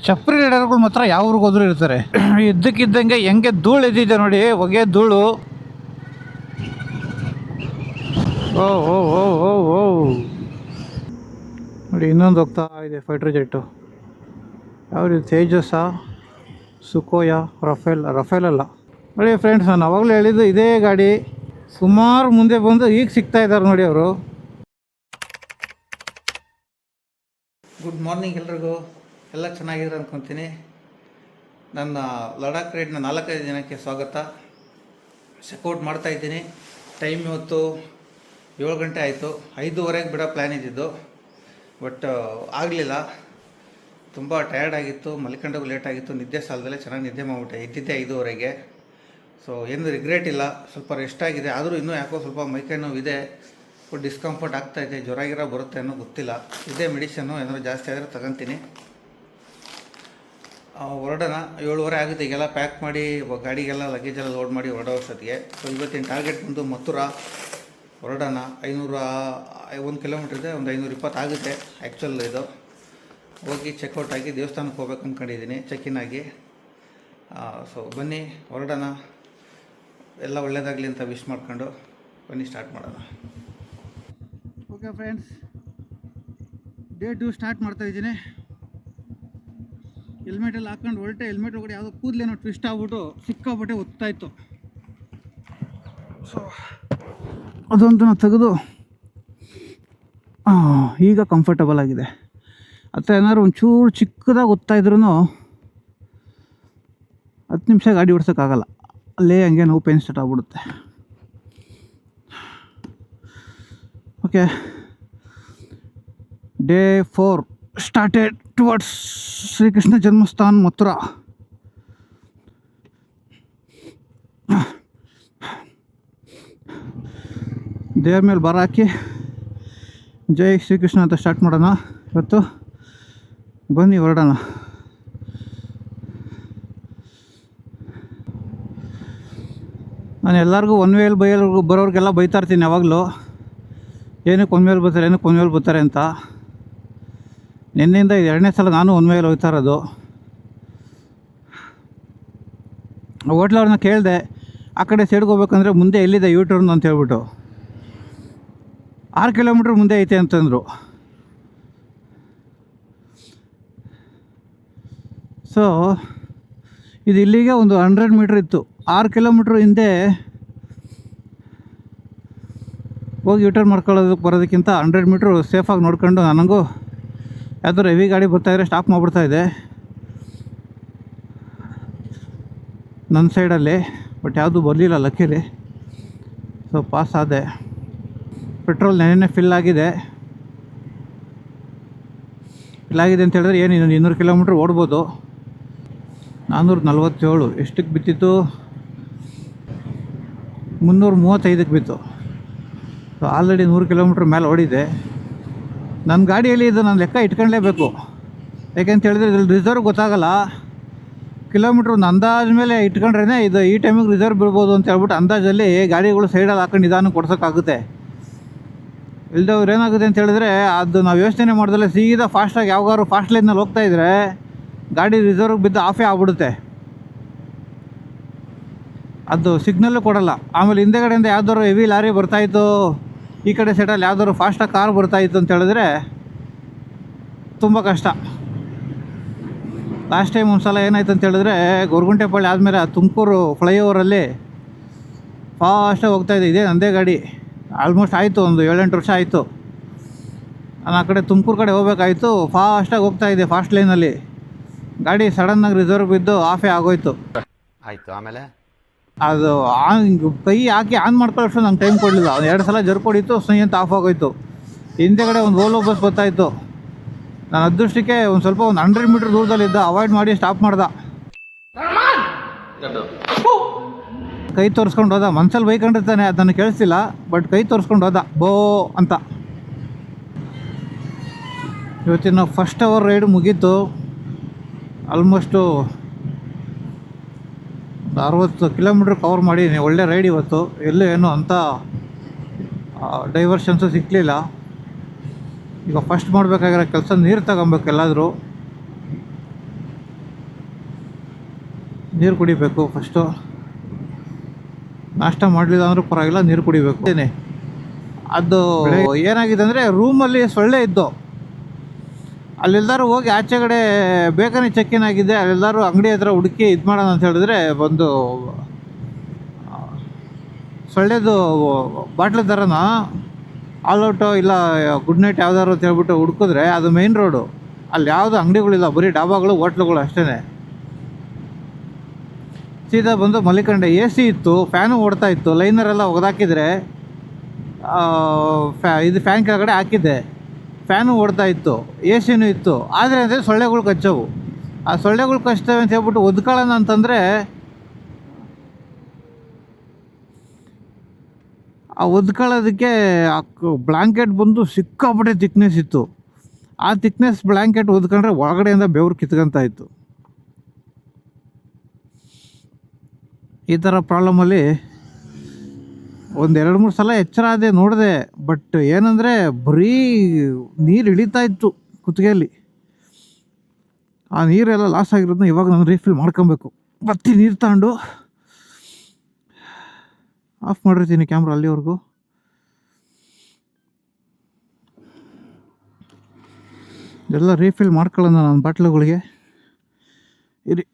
ಚಪ್ಪರಿ ರೈಡರ್ಗಳು ಮಾತ್ರ ಯಾವ ಊರಿಗೆ ಹೋದ್ರೂ ಇರ್ತಾರೆ. ಇದ್ದಕ್ಕಿದ್ದಂಗೆ ಹೆಂಗೆ ಧೂಳು ಎದ್ದಿದೆ ನೋಡಿ, ಹೊಗೆ ಧೂಳು. ಓ ಓ ಓ ಓ ಓ ನೋಡಿ, ಇನ್ನೊಂದು ಹೋಗ್ತಾ ಇದೆ ಫೈಟರ್ ಜೆಟ್ಟು. ಯಾವುದು ತೇಜಸ್ಸಾ, ಸುಕೋಯಾ, ರಫೇಲ್ ಅಲ್ಲ ನೋಡಿ ಫ್ರೆಂಡ್ಸ್. ನಾನು ಅವಾಗಲೂ ಹೇಳಿದ್ದು ಇದೇ ಗಾಡಿ. ಸುಮಾರು ಮುಂದೆ ಬಂದು ಈಗ ಸಿಗ್ತಾ ಇದ್ದಾರೆ ನೋಡಿ ಅವರು. ಗುಡ್ ಮಾರ್ನಿಂಗ್ ಎಲ್ರಿಗೂ. ಎಲ್ಲ ಚೆನ್ನಾಗಿದ್ರೆ ಅಂದ್ಕೊತೀನಿ. ನನ್ನ ಲಡಾಖ್ ರೈಡ್ನ 4-5 ದಿನಕ್ಕೆ ಸ್ವಾಗತ. ಚೆಕ್ಔಟ್ ಮಾಡ್ತಾಯಿದ್ದೀನಿ. ಟೈಮ್ ಇವತ್ತು 7 ಗಂಟೆ ಆಯಿತು. 5:30ಗೆ ಬಿಡೋ ಪ್ಲ್ಯಾನ್ ಇದ್ದಿದ್ದು, ಬಟ್ ಆಗಲಿಲ್ಲ. ತುಂಬ ಟಯರ್ಡ್ ಆಗಿತ್ತು, ಮಲ್ಕೊಂಡಾಗ ಲೇಟ್ ಆಗಿತ್ತು, ನಿದ್ದೆ ಸಾಲದಲ್ಲೇ ಚೆನ್ನಾಗಿ ನಿದ್ದೆ ಮಾಡಿಬಿಟ್ಟೆ. ಎದ್ದಿದ್ದೆ 5:30ಗೆ. ಸೊ ಏನು ರಿಗ್ರೆಟ್ ಇಲ್ಲ, ಸ್ವಲ್ಪ ರೆಸ್ಟ್ ಆಗಿದೆ. ಆದರೂ ಇನ್ನೂ ಯಾಕೋ ಸ್ವಲ್ಪ ಮೈಕೈ ನೋವು ಇದೆ, ಡಿಸ್ಕಂಫರ್ಟ್ ಆಗ್ತಾಯಿದೆ. ಜ್ವರ ಬರುತ್ತೆ ಅನ್ನೋ ಗೊತ್ತಿಲ್ಲ. ಇದೇ ಮೆಡಿಷನ್ನು ಏನಾದರೂ ಜಾಸ್ತಿ ಆದರೆ ತಗೊತೀನಿ. ಹೊರಡೋಣ. 7:30 ಆಗುತ್ತೆ. ಈಗೆಲ್ಲ ಪ್ಯಾಕ್ ಮಾಡಿ ಗಾಡಿಗೆಲ್ಲ ಲಗೇಜೆಲ್ಲ ಲೋಡ್ ಮಾಡಿ ಹೊರಡೋ ಅಷ್ಟೊತ್ತಿಗೆ. ಸೊ ಇವತ್ತಿನ ಟಾರ್ಗೆಟ್ ಬಂದು ಮಥುರಾ. ಹೊರಡೋಣ. 1 ಕಿಲೋಮೀಟ್ರ್ ಇದೆ, ಒಂದು 520 ಆಗುತ್ತೆ ಆ್ಯಕ್ಚುಲ್. ಇದು ಹೋಗಿ ಚೆಕ್ಔಟ್ ಆಗಿ ದೇವಸ್ಥಾನಕ್ಕೆ ಹೋಗ್ಬೇಕು ಅಂದ್ಕೊಂಡಿದ್ದೀನಿ, ಚೆಕ್-ಇನ್ ಆಗಿ. ಸೊ ಬನ್ನಿ ಹೊರಡೋಣ. ಎಲ್ಲ ಒಳ್ಳೆಯದಾಗಲಿ ಅಂತ ವಿಶ್ ಮಾಡ್ಕೊಂಡು ಬನ್ನಿ ಸ್ಟಾರ್ಟ್ ಮಾಡೋಣ. ಓಕೆ ಫ್ರೆಂಡ್ಸ್, ಡೇ 2 ಸ್ಟಾರ್ಟ್ ಮಾಡ್ತಾಯಿದ್ದೀನಿ. ಹೆಲ್ಮೆಟೆಲ್ಲ ಹಾಕ್ಕೊಂಡು ಹೊರಟೆ. ಹೆಲ್ಮೆಟ್ ಒಳಗಡೆ ಯಾವುದೋ ಕೂದಲೇನೋ ಟ್ವಿಸ್ಟ್ ಆಗ್ಬಿಟ್ಟು ಸಿಕ್ಕಾಬಿಟ್ಟೆ ಒತ್ತಾಯಿತ್ತು. ಸೊ ಅದೊಂದು ತೆಗೆದು ಈಗ ಕಂಫರ್ಟಬಲ್ ಆಗಿದೆ. ಅಥವಾ ಏನಾದ್ರು ಒಂಚೂರು ಚಿಕ್ಕದಾಗಿ ಒತ್ತಾಯಿದ್ರೂ 10 ನಿಮಿಷ ಗಾಡಿ ಓಡಿಸೋಕ್ಕಾಗಲ್ಲ. ಅಲ್ಲೇ ಹಂಗೆ ನೋವು ಪೇನ್ ಸ್ಟಾರ್ಟ್ ಆಗ್ಬಿಡುತ್ತೆ. Okay, day 4 started towards Srikrishna Janmasthan Mathura. ದೇವ್ರ ಮೇಲೆ ಬರ ಹಾಕಿ ಜೈ ಶ್ರೀಕೃಷ್ಣ ಅಂತ ಸ್ಟಾರ್ಟ್ ಮಾಡೋಣ ಇವತ್ತು. ಬನ್ನಿ ಹೊರಡೋಣ. ನಾನು ಎಲ್ಲರಿಗೂ ಒನ್ ವೇಲ್ ಬರೋರಿಗೆಲ್ಲ ಬೈತಾ ಇರ್ತೀನಿ ಯಾವಾಗಲೂ, ಏನಕ್ಕೆ ಒನ್ ವೇಲ್ ಬರ್ತಾರೆ ಅಂತ. ನಿನ್ನೆಯಿಂದ ಇದು 2ನೇ ಸಲ ನಾನು ಒನ್ ವೇಲ್ ಹೋಗ್ತಾ ಇರೋದು. ಹೋಟ್ಲವ್ರನ್ನ ಕೇಳಿದೆ, ಆ ಕಡೆ ಸೈಡ್ಗೆ ಹೋಗ್ಬೇಕಂದ್ರೆ ಮುಂದೆ ಎಲ್ಲಿದೆ ಯೂಟರ್ನ್ ಅಂತ ಹೇಳ್ಬಿಟ್ಟು. 6 ಕಿಲೋಮೀಟ್ರ್ ಮುಂದೆ ಐತೆ ಅಂತಂದರು. ಸೊ ಇದು ಇಲ್ಲಿಗೆ ಒಂದು 100 ಮೀಟ್ರ್ ಇತ್ತು. 6 ಕಿಲೋಮೀಟ್ರ್ ಹಿಂದೆ ಹೋಗಿ ಯೂಟರ್ನ್ ಮಾಡ್ಕೊಳ್ಳೋದಕ್ಕೆ ಬರೋದಕ್ಕಿಂತ 100 ಮೀಟ್ರ್ ಸೇಫಾಗಿ ನೋಡ್ಕೊಂಡು, ನನಗೂ ಯಾವ್ದಾದ್ರು ಹೆವಿ ಗಾಡಿ ಬರ್ತಾಯಿದ್ರೆ ಸ್ಟಾಪ್ ಮಾಡಿಬಿಡ್ತಾಯಿದೆ ನನ್ನ ಸೈಡಲ್ಲಿ. ಬಟ್ ಯಾವುದು ಬರಲಿಲ್ಲ ಲಕ್ಕಿಲಿ. ಸೊ ಪಾಸ್ ಆದೆ. ಪೆಟ್ರೋಲ್ ನೆನ್ನೆ ಫಿಲ್ ಆಗಿದೆ ಅಂತ ಹೇಳಿದ್ರೆ ಏನು, ಇನ್ನೊಂದು 200 ಕಿಲೋಮೀಟ್ರ್ ಓಡ್ಬೋದು. 447 ಎಷ್ಟಕ್ಕೆ ಬಿತ್ತಿತ್ತು? 335ಕ್ಕೆ ಬಿತ್ತು. ಸೊ ಆಲ್ರೆಡಿ 100 ಕಿಲೋಮೀಟ್ರ್ ಮೇಲೆ ಓಡಿದೆ. ನನ್ನ ಗಾಡಿಯಲ್ಲಿ ಇದು ನಾನು ಲೆಕ್ಕ ಇಟ್ಕೊಳ್ಳೇಬೇಕು. ಯಾಕೆಂತ ಹೇಳಿದ್ರೆ ಇದ್ರಲ್ಲಿ ರಿಸರ್ವ್ ಗೊತ್ತಾಗಲ್ಲ. ಕಿಲೋಮೀಟ್ರ್ ಒಂದು ಅಂದಾಜು ಮೇಲೆ ಇಟ್ಕೊಂಡ್ರೇ ಇದು ಈ ಟೈಮಿಗೆ ರಿಸರ್ವ್ ಬಿಡ್ಬೋದು ಅಂತ ಹೇಳ್ಬಿಟ್ಟು ಅಂದಾಜಲ್ಲಿ ಗಾಡಿಗಳು ಸೈಡಲ್ಲಿ ಹಾಕೊಂಡು ನಿಧಾನಕ್ಕೆ ಕೊಡ್ಸೋಕ್ಕಾಗುತ್ತೆ. ಇಲ್ದವ್ರು ಏನಾಗುತ್ತೆ ಅಂತ ಹೇಳಿದ್ರೆ, ಅದು ನಾವು ಯೋಚನೆ ಮಾಡ್ದಲ್ಲೇ ಸೀದಾ ಫಾಸ್ಟಾಗಿ ಯಾವಾಗಾದ್ರು ಫಾಸ್ಟ್ ಲೈನಲ್ಲಿ ಹೋಗ್ತಾಯಿದ್ರೆ ಗಾಡಿ ರಿಸರ್ವ್ ಬಿದ್ದು ಆಫೇ ಆಗ್ಬಿಡುತ್ತೆ. ಅದು ಸಿಗ್ನಲ್ಲು ಕೊಡಲ್ಲ. ಆಮೇಲೆ ಹಿಂದೆಗಡೆಯಿಂದ ಯಾವ್ದಾದ್ರು ಹೆವಿ ಲಾರಿ ಬರ್ತಾಯಿತ್ತು, ಈ ಕಡೆ ಸೈಡಲ್ಲಿ ಯಾವ್ದಾದ್ರು ಫಾಸ್ಟಾಗಿ ಕಾರ್ ಬರ್ತಾಯಿತ್ತು ಅಂತ ಹೇಳಿದ್ರೆ ತುಂಬ ಕಷ್ಟ. ಲಾಸ್ಟ್ ಟೈಮ್ ಒಂದು ಸಲ ಏನಾಯ್ತು ಅಂತ ಹೇಳಿದ್ರೆ, ಗೊರಗುಂಟೆಪಾಳ್ಯ ಆದಮೇಲೆ ತುಮಕೂರು ಫ್ಲೈಓವರಲ್ಲಿ ಫಾಸ್ಟಾಗಿ ಹೋಗ್ತಾಯಿದ್ದೆ. ಇದೇ ನನ್ನದೇ ಗಾಡಿ. ಆಲ್ಮೋಸ್ಟ್ ಆಯಿತು ಒಂದು 7-8 ವರ್ಷ ಆಯಿತು. ನಾನು ಆ ಕಡೆ ತುಮಕೂರು ಕಡೆ ಹೋಗ್ಬೇಕಾಯಿತು. ಫಾಸ್ಟಾಗಿ ಹೋಗ್ತಾಯಿದ್ದೆ ಫಾಸ್ಟ್ ಲೈನಲ್ಲಿ. ಗಾಡಿ ಸಡನ್ನಾಗಿ ರಿಸರ್ವ್ ಬಿದ್ದು ಆಫೇ ಆಗೋಯ್ತು. ಆಯಿತು. ಆಮೇಲೆ ಅದು ಕೈ ಹಾಕಿ ಆನ್ ಮಾಡ್ಕೊಳ್ಳೋಷ್ಟು ನಂಗೆ ಟೈಮ್ ಕೊಡಲಿಲ್ಲ. 2 ಸಲ ಜರ್ಕೊಡಿತ್ತು, ಸೈ ಅಂತ ಆಫ್ ಆಗೋಯ್ತು. ಹಿಂದೆಗಡೆ ಒಂದು ಓಲೋ ಬಸ್ ಬರ್ತಾಯಿತ್ತು. ನಾನು ಅದೃಷ್ಟಕ್ಕೆ ಒಂದು ಸ್ವಲ್ಪ 100 ಮೀಟ್ರ್ ದೂರದಲ್ಲಿದ್ದ, ಅವಾಯ್ಡ್ ಮಾಡಿ ಸ್ಟಾಪ್ ಮಾಡ್ದೆ. ಕೈ ತೋರಿಸ್ಕೊಂಡು ಹೋದ. ಮನ್ಸಲ್ಲಿ ಬೈಕೊಂಡಿರ್ತಾನೆ, ಅದು ನನಗೆ ಕೇಳಿಸ್ತಿಲ್ಲ. ಬಟ್ ಕೈ ತೋರಿಸ್ಕೊಂಡು ಹೋದ ಬೋ ಅಂತ. ಇವತ್ತಿನ ಫಸ್ಟ್ ಅವರ್ ರೈಡ್ ಮುಗೀತು. ಆಲ್ಮೋಸ್ಟು 60 ಕಿಲೋಮೀಟ್ರ್ ಕವರ್ ಮಾಡಿದ್ದೀನಿ. ಒಳ್ಳೆ ರೈಡ್ ಇವತ್ತು. ಎಲ್ಲೂ ಏನೂ ಅಂಥ ಡೈವರ್ಷನ್ಸು ಸಿಕ್ಕಲಿಲ್ಲ. ಈಗ ಫಸ್ಟ್ ಮಾಡಬೇಕಾಗಿರೋ ಕೆಲಸ ನೀರು ತಗೊಬೇಕು ಎಲ್ಲಾದರೂ. ನೀರು ಕುಡಿಬೇಕು. ಫಸ್ಟು ನಾಷ್ಟ ಮಾಡಲಿಲ್ಲ ಅಂದರೂ ಪರವಾಗಿಲ್ಲ, ನೀರು ಕುಡಿಬೇಕು. ಅದು ಏನಾಗಿದೆ ಅಂದರೆ ರೂಮಲ್ಲಿ ಸೊಳ್ಳೆ ಇದ್ದು ಅಲ್ಲೆಲ್ಲರೂ ಹೋಗಿ ಆಚೆಗಡೆ ಬೇಗನೆ ಚೆಕ್ಕಿನ್ ಆಗಿದೆ. ಅಲ್ಲೆಲ್ಲರೂ ಅಂಗಡಿ ಹತ್ರ ಹುಡುಕಿ ಇದು ಮಾಡೋಣ ಅಂತ ಹೇಳಿದ್ರೆ ಒಂದು ಸೊಳ್ಳೆದು ಬಾಟ್ಲು ಥರನ ಆಲ್ಔಟು ಇಲ್ಲ ಗುಡ್ ನೈಟ್ ಯಾವ್ದಾದ್ರು ಅಂತ ಹೇಳ್ಬಿಟ್ಟು ಹುಡುಕಿದ್ರೆ ಅದು ಮೇನ್ ರೋಡು. ಅಲ್ಲಿ ಯಾವುದು ಅಂಗಡಿಗಳಿಲ್ಲ, ಬರೀ ಡಾಬಾಗಳು ಹೋಟ್ಲುಗಳು ಅಷ್ಟೇ. ಸೀದಾ ಬಂದು ಮಲಿಕಂಡೆ. ಎ ಸಿ ಇತ್ತು, ಫ್ಯಾನು ಓಡ್ತಾ ಇತ್ತು. ಲೈನರೆಲ್ಲ ಒಗೆದಾಕಿದ್ರೆ ಇದು ಫ್ಯಾನ್ ಕೆಳಗಡೆ ಹಾಕಿದ್ದೆ, ಫ್ಯಾನು ಓಡ್ತಾ ಇತ್ತು, ಎ ಸಿನೂ ಇತ್ತು. ಆದರೆ ಅಂದರೆ ಸೊಳ್ಳೆಗಳು ಕಚ್ಚವು. ಆ ಸೊಳ್ಳೆಗಳು ಕಚ್ತವೆ ಅಂತ ಹೇಳ್ಬಿಟ್ಟು ಒದ್ಕೊಳ್ಳೋಣ ಅಂತಂದರೆ ಆ ಒದ್ಕೊಳ್ಳೋದಕ್ಕೆ ಬ್ಲ್ಯಾಂಕೆಟ್ ಬಂದು ಸಿಕ್ಕಾಪಟ್ಟೆ ತಿಕ್ನೆಸ್ ಇತ್ತು. ಆ ತಿಕ್ನೆಸ್ ಬ್ಲ್ಯಾಂಕೆಟ್ ಒದ್ಕೊಂಡ್ರೆ ಒಳಗಡೆಯಿಂದ ಬೆವರು ಕಿತ್ಕೊಂತ ಇತ್ತು. ಈ ಥರ ಪ್ರಾಬ್ಲಮಲ್ಲಿ ಒಂದು 2-3 ಸಲ ಎಚ್ಚರ ಆದೆ, ನೋಡಿದೆ. ಬಟ್ ಏನಂದರೆ ಬರೀ ನೀರು ಇಳಿತಾ ಇತ್ತು ಕುತ್ತಿಗೆಯಲ್ಲಿ. ಆ ನೀರೆಲ್ಲ ಲಾಸ್ ಆಗಿರೋದನ್ನ ಇವಾಗ ನಾನು ರೀಫಿಲ್ ಮಾಡ್ಕೊಬೇಕು. ಬತ್ತಿ ನೀರು ತಗೊಂಡು ಆಫ್ ಮಾಡಿರ್ತೀನಿ ಕ್ಯಾಮ್ರಾ ಅಲ್ಲಿವರೆಗೂ. ಎಲ್ಲ ರೀಫಿಲ್ ಮಾಡ್ಕೊಳ್ಳೋಣ ನನ್ನ ಬಾಟ್ಲುಗಳಿಗೆ. ಇರಿ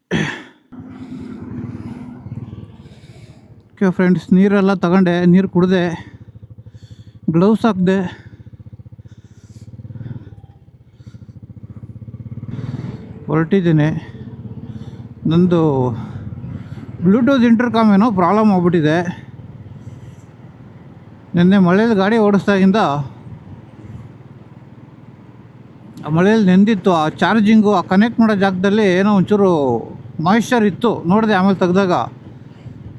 ಓಕೆ ಫ್ರೆಂಡ್ಸ್, ನೀರೆಲ್ಲ ತಗೊಂಡೆ, ನೀರು ಕುಡಿದೆ, ಗ್ಲೌಸ್ ಹಾಕಿದೆ. ಹೊರಟಿದ್ದೀನಿ. ನಂದು ಬ್ಲೂಟೂತ್ ಇಂಟರ್ಕಾಮ್ ಏನೋ ಪ್ರಾಬ್ಲಮ್ ಆಗ್ಬಿಟ್ಟಿದೆ. ನಿನ್ನೆ ಮಳೇಲಿ ಗಾಡಿ ಓಡಿಸ್ದಾಗಿಂದ ಆ ಮಳೇಲಿ ನೆಂದಿತ್ತು. ಆ ಚಾರ್ಜಿಂಗು ಆ ಕನೆಕ್ಟ್ ಮಾಡೋ ಜಾಗದಲ್ಲಿ ಏನೋ ಒಂಚೂರು ಮಾಯಿಶ್ಚರ್ ಇತ್ತು. ನೋಡಿದೆ ಆಮೇಲೆ ತೆಗ್ದಾಗ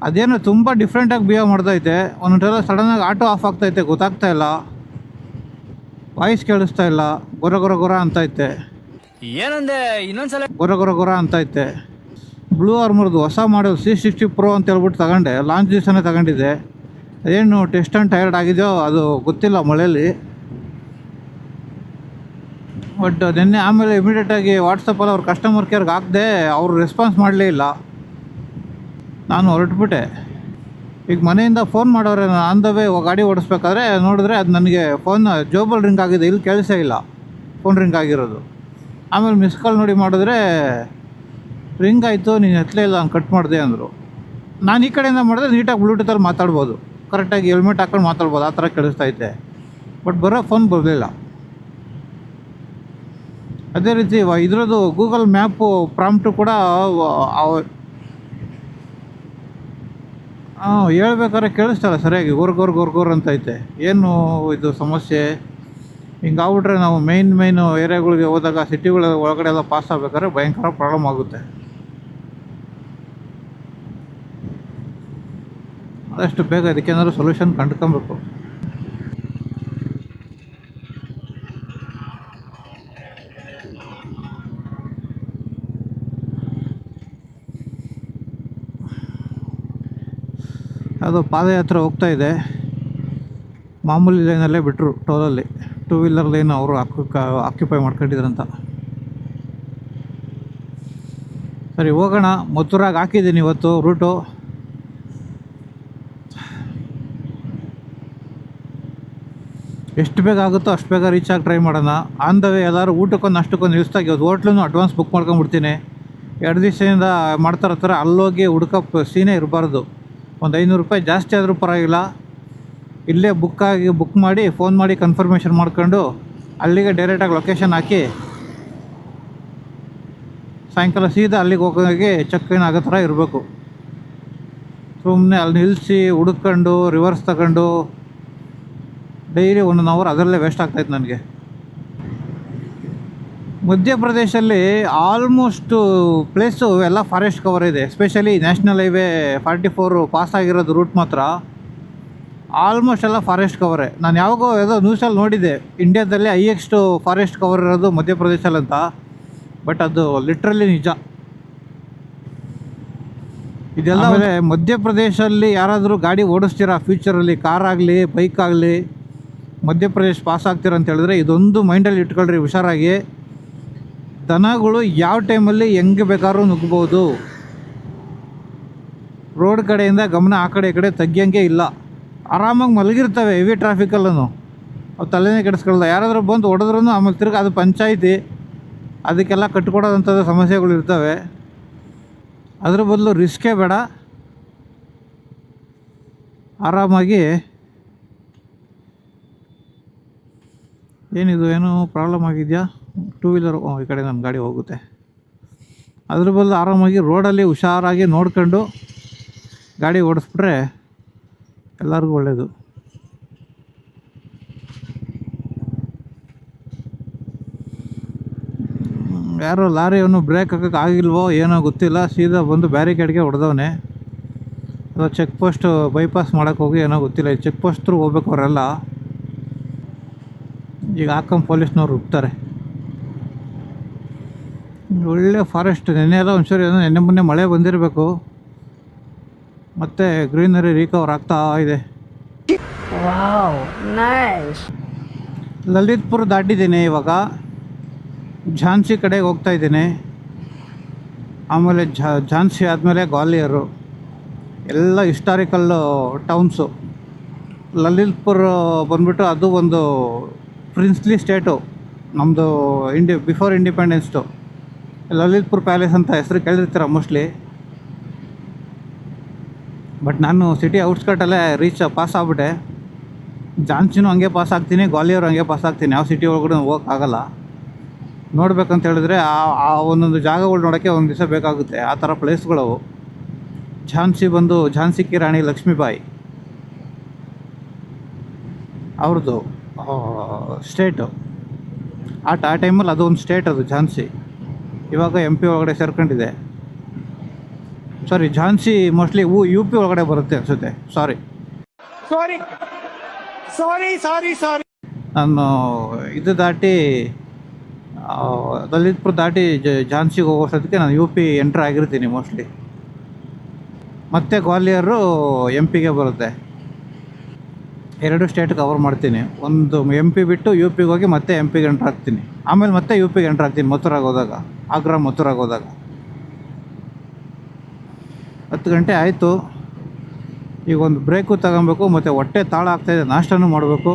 ಅದೇನೋ ತುಂಬ ಡಿಫ್ರೆಂಟಾಗಿ ಬಿಹೇವ್ ಮಾಡ್ತೈತೆ. ಒಂದೊಂದೆಲ್ಲ ಸಡನ್ನಾಗಿ ಆಟೋ ಆಫ್ ಆಗ್ತೈತೆ, ಗೊತ್ತಾಗ್ತಾ ಇಲ್ಲ, ವಾಯ್ಸ್ ಕೇಳಿಸ್ತಾ ಇಲ್ಲ, ಗೊರ ಗೊರ ಗೊರ ಅಂತೈತೆ. ಏನಂದೆ ಇನ್ನೊಂದ್ಸಲ ಗೊರ ಗೊರ ಗೊರ ಅಂತೈತೆ. ಬ್ಲೂ ಆರ್ಮರ್ದು ಹೊಸ ಮಾಡೆಲ್ C60 Pro ಅಂತ ಹೇಳ್ಬಿಟ್ಟು ತಗೊಂಡೆ. ಲಾಂಚ್ ದಿವಸನೇ ತಗೊಂಡಿದ್ದೆ. ಏನು ಟೆಸ್ಟ್ ಆ್ಯಂಡ್ ಟೈರ್ಡ್ ಆಗಿದೆಯೋ ಅದು ಗೊತ್ತಿಲ್ಲ ಮಳೆಯಲ್ಲಿ. ಬಟ್ ನಿನ್ನೆ ಆಮೇಲೆ ಇಮಿಡಿಯೇಟಾಗಿ ವಾಟ್ಸಪ್ಪಲ್ಲಿ ಅವ್ರ ಕಸ್ಟಮರ್ ಕೇರ್ಗೆ ಹಾಕಿದೆ. ಅವರು ರೆಸ್ಪಾನ್ಸ್ ಮಾಡಲೇ ಇಲ್ಲ. ನಾನು ಹೊರಟ್ಬಿಟ್ಟೆ. ಈಗ ಮನೆಯಿಂದ ಫೋನ್ ಮಾಡೋರೆ, ನಾನು ಆನ್ ದ ವೇ ಗಾಡಿ ಓಡಿಸ್ಬೇಕಾದ್ರೆ ನೋಡಿದ್ರೆ ಅದು ನನಗೆ ಫೋನ್ ಜೋಬಲ್ ರಿಂಗ್ ಆಗಿದೆ, ಇಲ್ಲಿ ಕೆಲಸ ಇಲ್ಲ, ಫೋನ್ ರಿಂಗ್ ಆಗಿರೋದು. ಆಮೇಲೆ ಮಿಸ್ ಕಾಲ್ ನೋಡಿ ಮಾಡಿದ್ರೆ ರಿಂಗ್ ಆಯಿತು, ನೀನು ಎತ್ತಲೇ ಇಲ್ಲ, ನಾನು ಕಟ್ ಮಾಡಿದೆ ಅಂದರು. ನಾನು ಈ ಕಡೆಯಿಂದ ಮಾಡಿದ್ರೆ ನೀಟಾಗಿ ಬ್ಲೂಟೂತಲ್ಲಿ ಮಾತಾಡ್ಬೋದು, ಕರೆಕ್ಟಾಗಿ ಹೆಲ್ಮೆಟ್ ಹಾಕೊಂಡು ಮಾತಾಡ್ಬೋದು, ಆ ಥರ ಕೇಳಿಸ್ತೈತೆ. ಬಟ್ ಬರೋ ಫೋನ್ ಬರಲಿಲ್ಲ. ಅದೇ ರೀತಿ ಇದರದ್ದು ಗೂಗಲ್ ಮ್ಯಾಪು ಪ್ರಾಂಪ್ಟು ಕೂಡ ಹೇಳ್ಬೇಕಾದ್ರೆ ಕೇಳಿಸ್ತಲ್ಲ ಸರಿಯಾಗಿ, ಗೋರ್ ಅಂತೈತೆ. ಏನು ಇದು ಸಮಸ್ಯೆ? ಹಿಂಗಾಗ್ಬಿಟ್ರೆ ನಾವು ಮೇನ್ ಏರಿಯಾಗಳಿಗೆ ಹೋದಾಗ ಸಿಟಿಗಳ ಒಳಗಡೆ ಎಲ್ಲ ಪಾಸ್ ಆಗ್ಬೇಕಾದ್ರೆ ಭಯಂಕರ ಪ್ರಾಬ್ಲಮ್ ಆಗುತ್ತೆ. ಆದಷ್ಟು ಬೇಗ ಇದಕ್ಕೇನಾದ್ರು ಸೊಲ್ಯೂಷನ್ ಕಂಡ್ಕೊಬೇಕು. ಅದು ಪಾದಯಾತ್ರೆ ಹೋಗ್ತಾ ಇದೆ. ಮಾಮೂಲಿ ಲೈನಲ್ಲೇ ಬಿಟ್ಟರು, ಟೋಲಲ್ಲಿ 2 ವೀಲರ್ ಲೈನ್ ಅವರು ಆಕ್ಯುಪೈ ಮಾಡ್ಕೊಂಡಿದ್ರಂತ. ಸರಿ ಹೋಗೋಣ. ಮಥುರಾಗೆ ಹಾಕಿದ್ದೀನಿ ಇವತ್ತು ರೂಟು. ಎಷ್ಟು ಬೇಗ ಆಗುತ್ತೋ ಅಷ್ಟು ಬೇಗ ರೀಚ್ ಆಗಿ ಟ್ರೈ ಮಾಡೋಣ. ಆನ್ ದ ವೇ ಎಲ್ಲರೂ ಊಟಕ್ಕೊಂದು ಅಷ್ಟಕ್ಕೊಂದು ನಿಲ್ಲಿಸ್ತಾಗಿ ಇವತ್ತು ಹೋಟ್ಲೂ ಅಡ್ವಾನ್ಸ್ ಬುಕ್ ಮಾಡ್ಕೊಂಬಿಡ್ತೀನಿ. 2 ದಿವಸದಿಂದ ಮಾಡ್ತಾರ ಥರ ಅಲ್ಲೋಗಿ ಹುಡ್ಕೋ ಸೀನೇ ಇರಬಾರ್ದು. ಒಂದು 500 ರೂಪಾಯಿ ಜಾಸ್ತಿ ಆದರೂ ಪರವಾಗಿಲ್ಲ, ಇಲ್ಲೇ ಬುಕ್ ಮಾಡಿ ಫೋನ್ ಮಾಡಿ ಕನ್ಫರ್ಮೇಷನ್ ಮಾಡ್ಕೊಂಡು ಅಲ್ಲಿಗೆ ಡೈರೆಕ್ಟಾಗಿ ಲೊಕೇಶನ್ ಹಾಕಿ ಸಾಯಂಕಾಲ ಸೀದಾ ಅಲ್ಲಿಗೆ ಹೋಗೋಕ್ಕೆ ಚೆಕ್ ಇನ್ ಆಗೋ ಥರ ಇರಬೇಕು. ಸುಮ್ಮನೆ ಅಲ್ಲಿ ನಿಲ್ಲಿಸಿ ಹುಡುಕೊಂಡು ರಿವರ್ಸ್ ತಗೊಂಡು ಡೈಲಿ 1 ಅವರ್ ಅದರಲ್ಲೇ ವೇಸ್ಟ್ ಆಗ್ತಾಯಿತ್ತು ನನಗೆ. ಮಧ್ಯಪ್ರದೇಶಲ್ಲಿ ಆಲ್ಮೋಸ್ಟು ಪ್ಲೇಸು ಎಲ್ಲ ಫಾರೆಸ್ಟ್ ಕವರ್ ಇದೆ. ಎಸ್ಪೆಷಲಿ ನ್ಯಾಷನಲ್ ಹೈವೇ 44 ಪಾಸ್ ಆಗಿರೋದು ರೂಟ್ ಮಾತ್ರ ಆಲ್ಮೋಸ್ಟ್ ಎಲ್ಲ ಫಾರೆಸ್ಟ್ ಕವರೇ. ನಾನು ಯಾವುದೋ ನ್ಯೂಸಲ್ಲಿ ನೋಡಿದ್ದೆ, ಇಂಡಿಯಾದಲ್ಲಿ ಹೈಯೆಸ್ಟ್ ಫಾರೆಸ್ಟ್ ಕವರ್ ಇರೋದು ಮಧ್ಯಪ್ರದೇಶಲ್ಲಿ ಅಂತ. ಬಟ್ ಅದು ಲಿಟ್ರಲಿ ನಿಜ. ಇದೆಲ್ಲ ಮಧ್ಯಪ್ರದೇಶಲ್ಲಿ ಯಾರಾದರೂ ಗಾಡಿ ಓಡಿಸ್ತೀರಾ ಫ್ಯೂಚರಲ್ಲಿ, ಕಾರ್ ಆಗಲಿ ಬೈಕ್ ಆಗಲಿ, ಮಧ್ಯಪ್ರದೇಶ ಪಾಸ್ ಆಗ್ತೀರ ಅಂತ ಹೇಳಿದ್ರೆ ಇದೊಂದು ಮೈಂಡಲ್ಲಿ ಇಟ್ಕೊಳ್ರಿ ಹುಷಾರಾಗಿ. ದನಗಳು ಯಾವ ಟೈಮಲ್ಲಿ ಹೆಂಗೆ ಬೇಕಾದ್ರೂ ನುಗ್ಬೋದು. ರೋಡ್ ಕಡೆಯಿಂದ ಗಮನ ಆ ಕಡೆ ಈ ಕಡೆ ತೆಗಿಯೋಂಗೆ ಇಲ್ಲ. ಆರಾಮಾಗಿ ಮಲಗಿರ್ತವೆ ಹೆವಿ ಟ್ರಾಫಿಕಲ್ಲೂ. ಅವು ತಲೆನೇ ಕೆಡಿಸ್ಕೊಳ್ಳಲ್ಲ. ಯಾರಾದರೂ ಬಂದು ಹೊಡೆದ್ರೂ ಆಮೇಲೆ ತಿರ್ಗಿ ಅದು ಪಂಚಾಯಿತಿ ಅದಕ್ಕೆಲ್ಲ ಕಟ್ಕೊಡೋದಂಥದ್ದು ಸಮಸ್ಯೆಗಳು ಇರ್ತವೆ. ಅದ್ರ ಬದಲು ರಿಸ್ಕೇ ಬೇಡ, ಆರಾಮಾಗಿ ಏನಿದು ಏನೋ ಪ್ರಾಬ್ಲಮ್ ಆಗಿದೆಯಾ ಟೂ ವೀಲರ್ ಈ ಕಡೆ ನನ್ನ ಗಾಡಿ ಹೋಗುತ್ತೆ. ಅದ್ರ ಬದಲು ಆರಾಮಾಗಿ ರೋಡಲ್ಲಿ ಹುಷಾರಾಗಿ ನೋಡ್ಕೊಂಡು ಗಾಡಿ ಓಡಿಸ್ಬಿಟ್ರೆ ಎಲ್ಲರಿಗೂ ಒಳ್ಳೆಯದು. ಯಾರೋ ಲಾರಿಯವನು ಬ್ರೇಕ್ ಹಾಕೋಕ್ಕೆ ಆಗಿಲ್ವೋ ಏನೋ ಗೊತ್ತಿಲ್ಲ, ಸೀದಾ ಬಂದು ಬ್ಯಾರಿಕೇಡ್ಗೆ ಹೊಡೆದವನೆ. ಅದು ಚೆಕ್ ಪೋಸ್ಟ್ ಬೈಪಾಸ್ ಮಾಡೋಕ್ಕೆ ಹೋಗಿ ಏನೋ ಗೊತ್ತಿಲ್ಲ. ಈ ಚೆಕ್ ಪೋಸ್ಟ್ ಥ್ರೂ ಹೋಗ್ಬೇಕು ಅವರೆಲ್ಲ. ಈಗ ಹಾಕೊಂಡು ಪೊಲೀಸ್ನವ್ರು ಹುಡ್ತಾರೆ. ಒಳ್ಳೆ ಫಾರೆಸ್ಟ್. ನೆನ್ನೆ ಎಲ್ಲ ಒಂಚೂರು ಏನೋ ನೆನ್ನೆ ಮೊನ್ನೆ ಮಳೆ ಬಂದಿರಬೇಕು, ಮತ್ತು ಗ್ರೀನರಿ ರಿಕವರ್ ಆಗ್ತಾ ಇದೆ. ಲಲಿತ್ಪುರ ದಾಟಿದ್ದೀನಿ, ಇವಾಗ ಝಾನ್ಸಿ ಕಡೆಗೆ ಹೋಗ್ತಾ ಇದ್ದೀನಿ. ಆಮೇಲೆ ಝಾನ್ಸಿ ಆದಮೇಲೆ ಗ್ವಾಲಿಯರು, ಎಲ್ಲ ಹಿಸ್ಟಾರಿಕಲ್ ಟೌನ್ಸು. ಲಲಿತ್ಪುರ ಬಂದ್ಬಿಟ್ಟು ಅದು ಒಂದು ಪ್ರಿನ್ಸ್ಲಿ ಸ್ಟೇಟು ನಮ್ಮದು ಬಿಫೋರ್ ಇಂಡಿಪೆಂಡೆನ್ಸ್ದು. ಲಲಿತ್ಪುರ್ ಪ್ಯಾಲೇಸ್ ಅಂತ ಹೆಸರು ಕೇಳಿರ್ತೀರ ಮೋಸ್ಟ್ಲಿ. ಬಟ್ ನಾನು ಸಿಟಿ ಔಟ್ಸ್ಕರ್ಟಲ್ಲೇ ಪಾಸ್ ಆಗ್ಬಿಟ್ಟೆ. ಝಾನ್ಸಿನೂ ಹಂಗೆ ಪಾಸ್ ಆಗ್ತೀನಿ, ಗ್ವಾಲಿಯರು ಹಂಗೆ ಪಾಸ್ ಆಗ್ತೀನಿ. ಯಾವ ಸಿಟಿ ಒಳಗಡೆ ಹೋಗೋಕ್ಕಾಗಲ್ಲ. ನೋಡ್ಬೇಕಂತ ಹೇಳಿದ್ರೆ ಆ ಒಂದೊಂದು ಜಾಗಗಳು ನೋಡೋಕ್ಕೆ ಒಂದು ದಿವಸ ಬೇಕಾಗುತ್ತೆ. ಆ ಥರ ಪ್ಲೇಸ್ಗಳವು. ಝಾನ್ಸಿ ಬಂದು ಝಾನ್ಸಿ ಕಿ ರಾಣಿ ಲಕ್ಷ್ಮೀಬಾಯಿ ಅವ್ರದ್ದು ಸ್ಟೇಟು. ಆ ಟೈಮಲ್ಲಿ ಅದು ಒಂದು ಸ್ಟೇಟ್, ಅದು ಝಾನ್ಸಿ. ಇವಾಗ MP ಒಳಗಡೆ ಸೇರ್ಕೊಂಡಿದೆ. ಸಾರಿ, ಝಾನ್ಸಿ ಮೋಸ್ಟ್ಲಿ UP ಒಳಗಡೆ ಬರುತ್ತೆ ಅನಿಸುತ್ತೆ. ಸಾರಿ. ನಾನು ಇದು ದಾಟಿ ಲಲಿತ್ಪುರ ದಾಟಿ ಝಾನ್ಸಿಗೆ ಹೋಗೋಷ್ಟೊತ್ತಿಗೆ ನಾನು UP ಎಂಟ್ರ್ ಆಗಿರ್ತೀನಿ ಮೋಸ್ಟ್ಲಿ. ಮತ್ತು ಗ್ವಾಲಿಯರು MP ಗೆ ಬರುತ್ತೆ. 2 ಸ್ಟೇಟ್ ಕವರ್ ಮಾಡ್ತೀನಿ. ಒಂದು MP ಬಿಟ್ಟು UP ಗೆ ಹೋಗಿ ಮತ್ತೆ MP ಗೆ ಎಂಟ್ರ್ ಆಗ್ತೀನಿ. ಆಮೇಲೆ ಮತ್ತೆ UP ಗೆ ಎಂಟ್ರ್ ಆಗ್ತೀನಿ ಮಥುರಾಗೆ ಹೋದಾಗ, ಮಥುರಾಗೆ ಹೋದಾಗ. 10 ಗಂಟೆ ಆಯಿತು. ಈಗ ಒಂದು ಬ್ರೇಕು ತಗೊಬೇಕು, ಮತ್ತು ಹೊಟ್ಟೆ ತಾಳ ಆಗ್ತಾಯಿದೆ, ನಾಷ್ಟನೂ ಮಾಡಬೇಕು.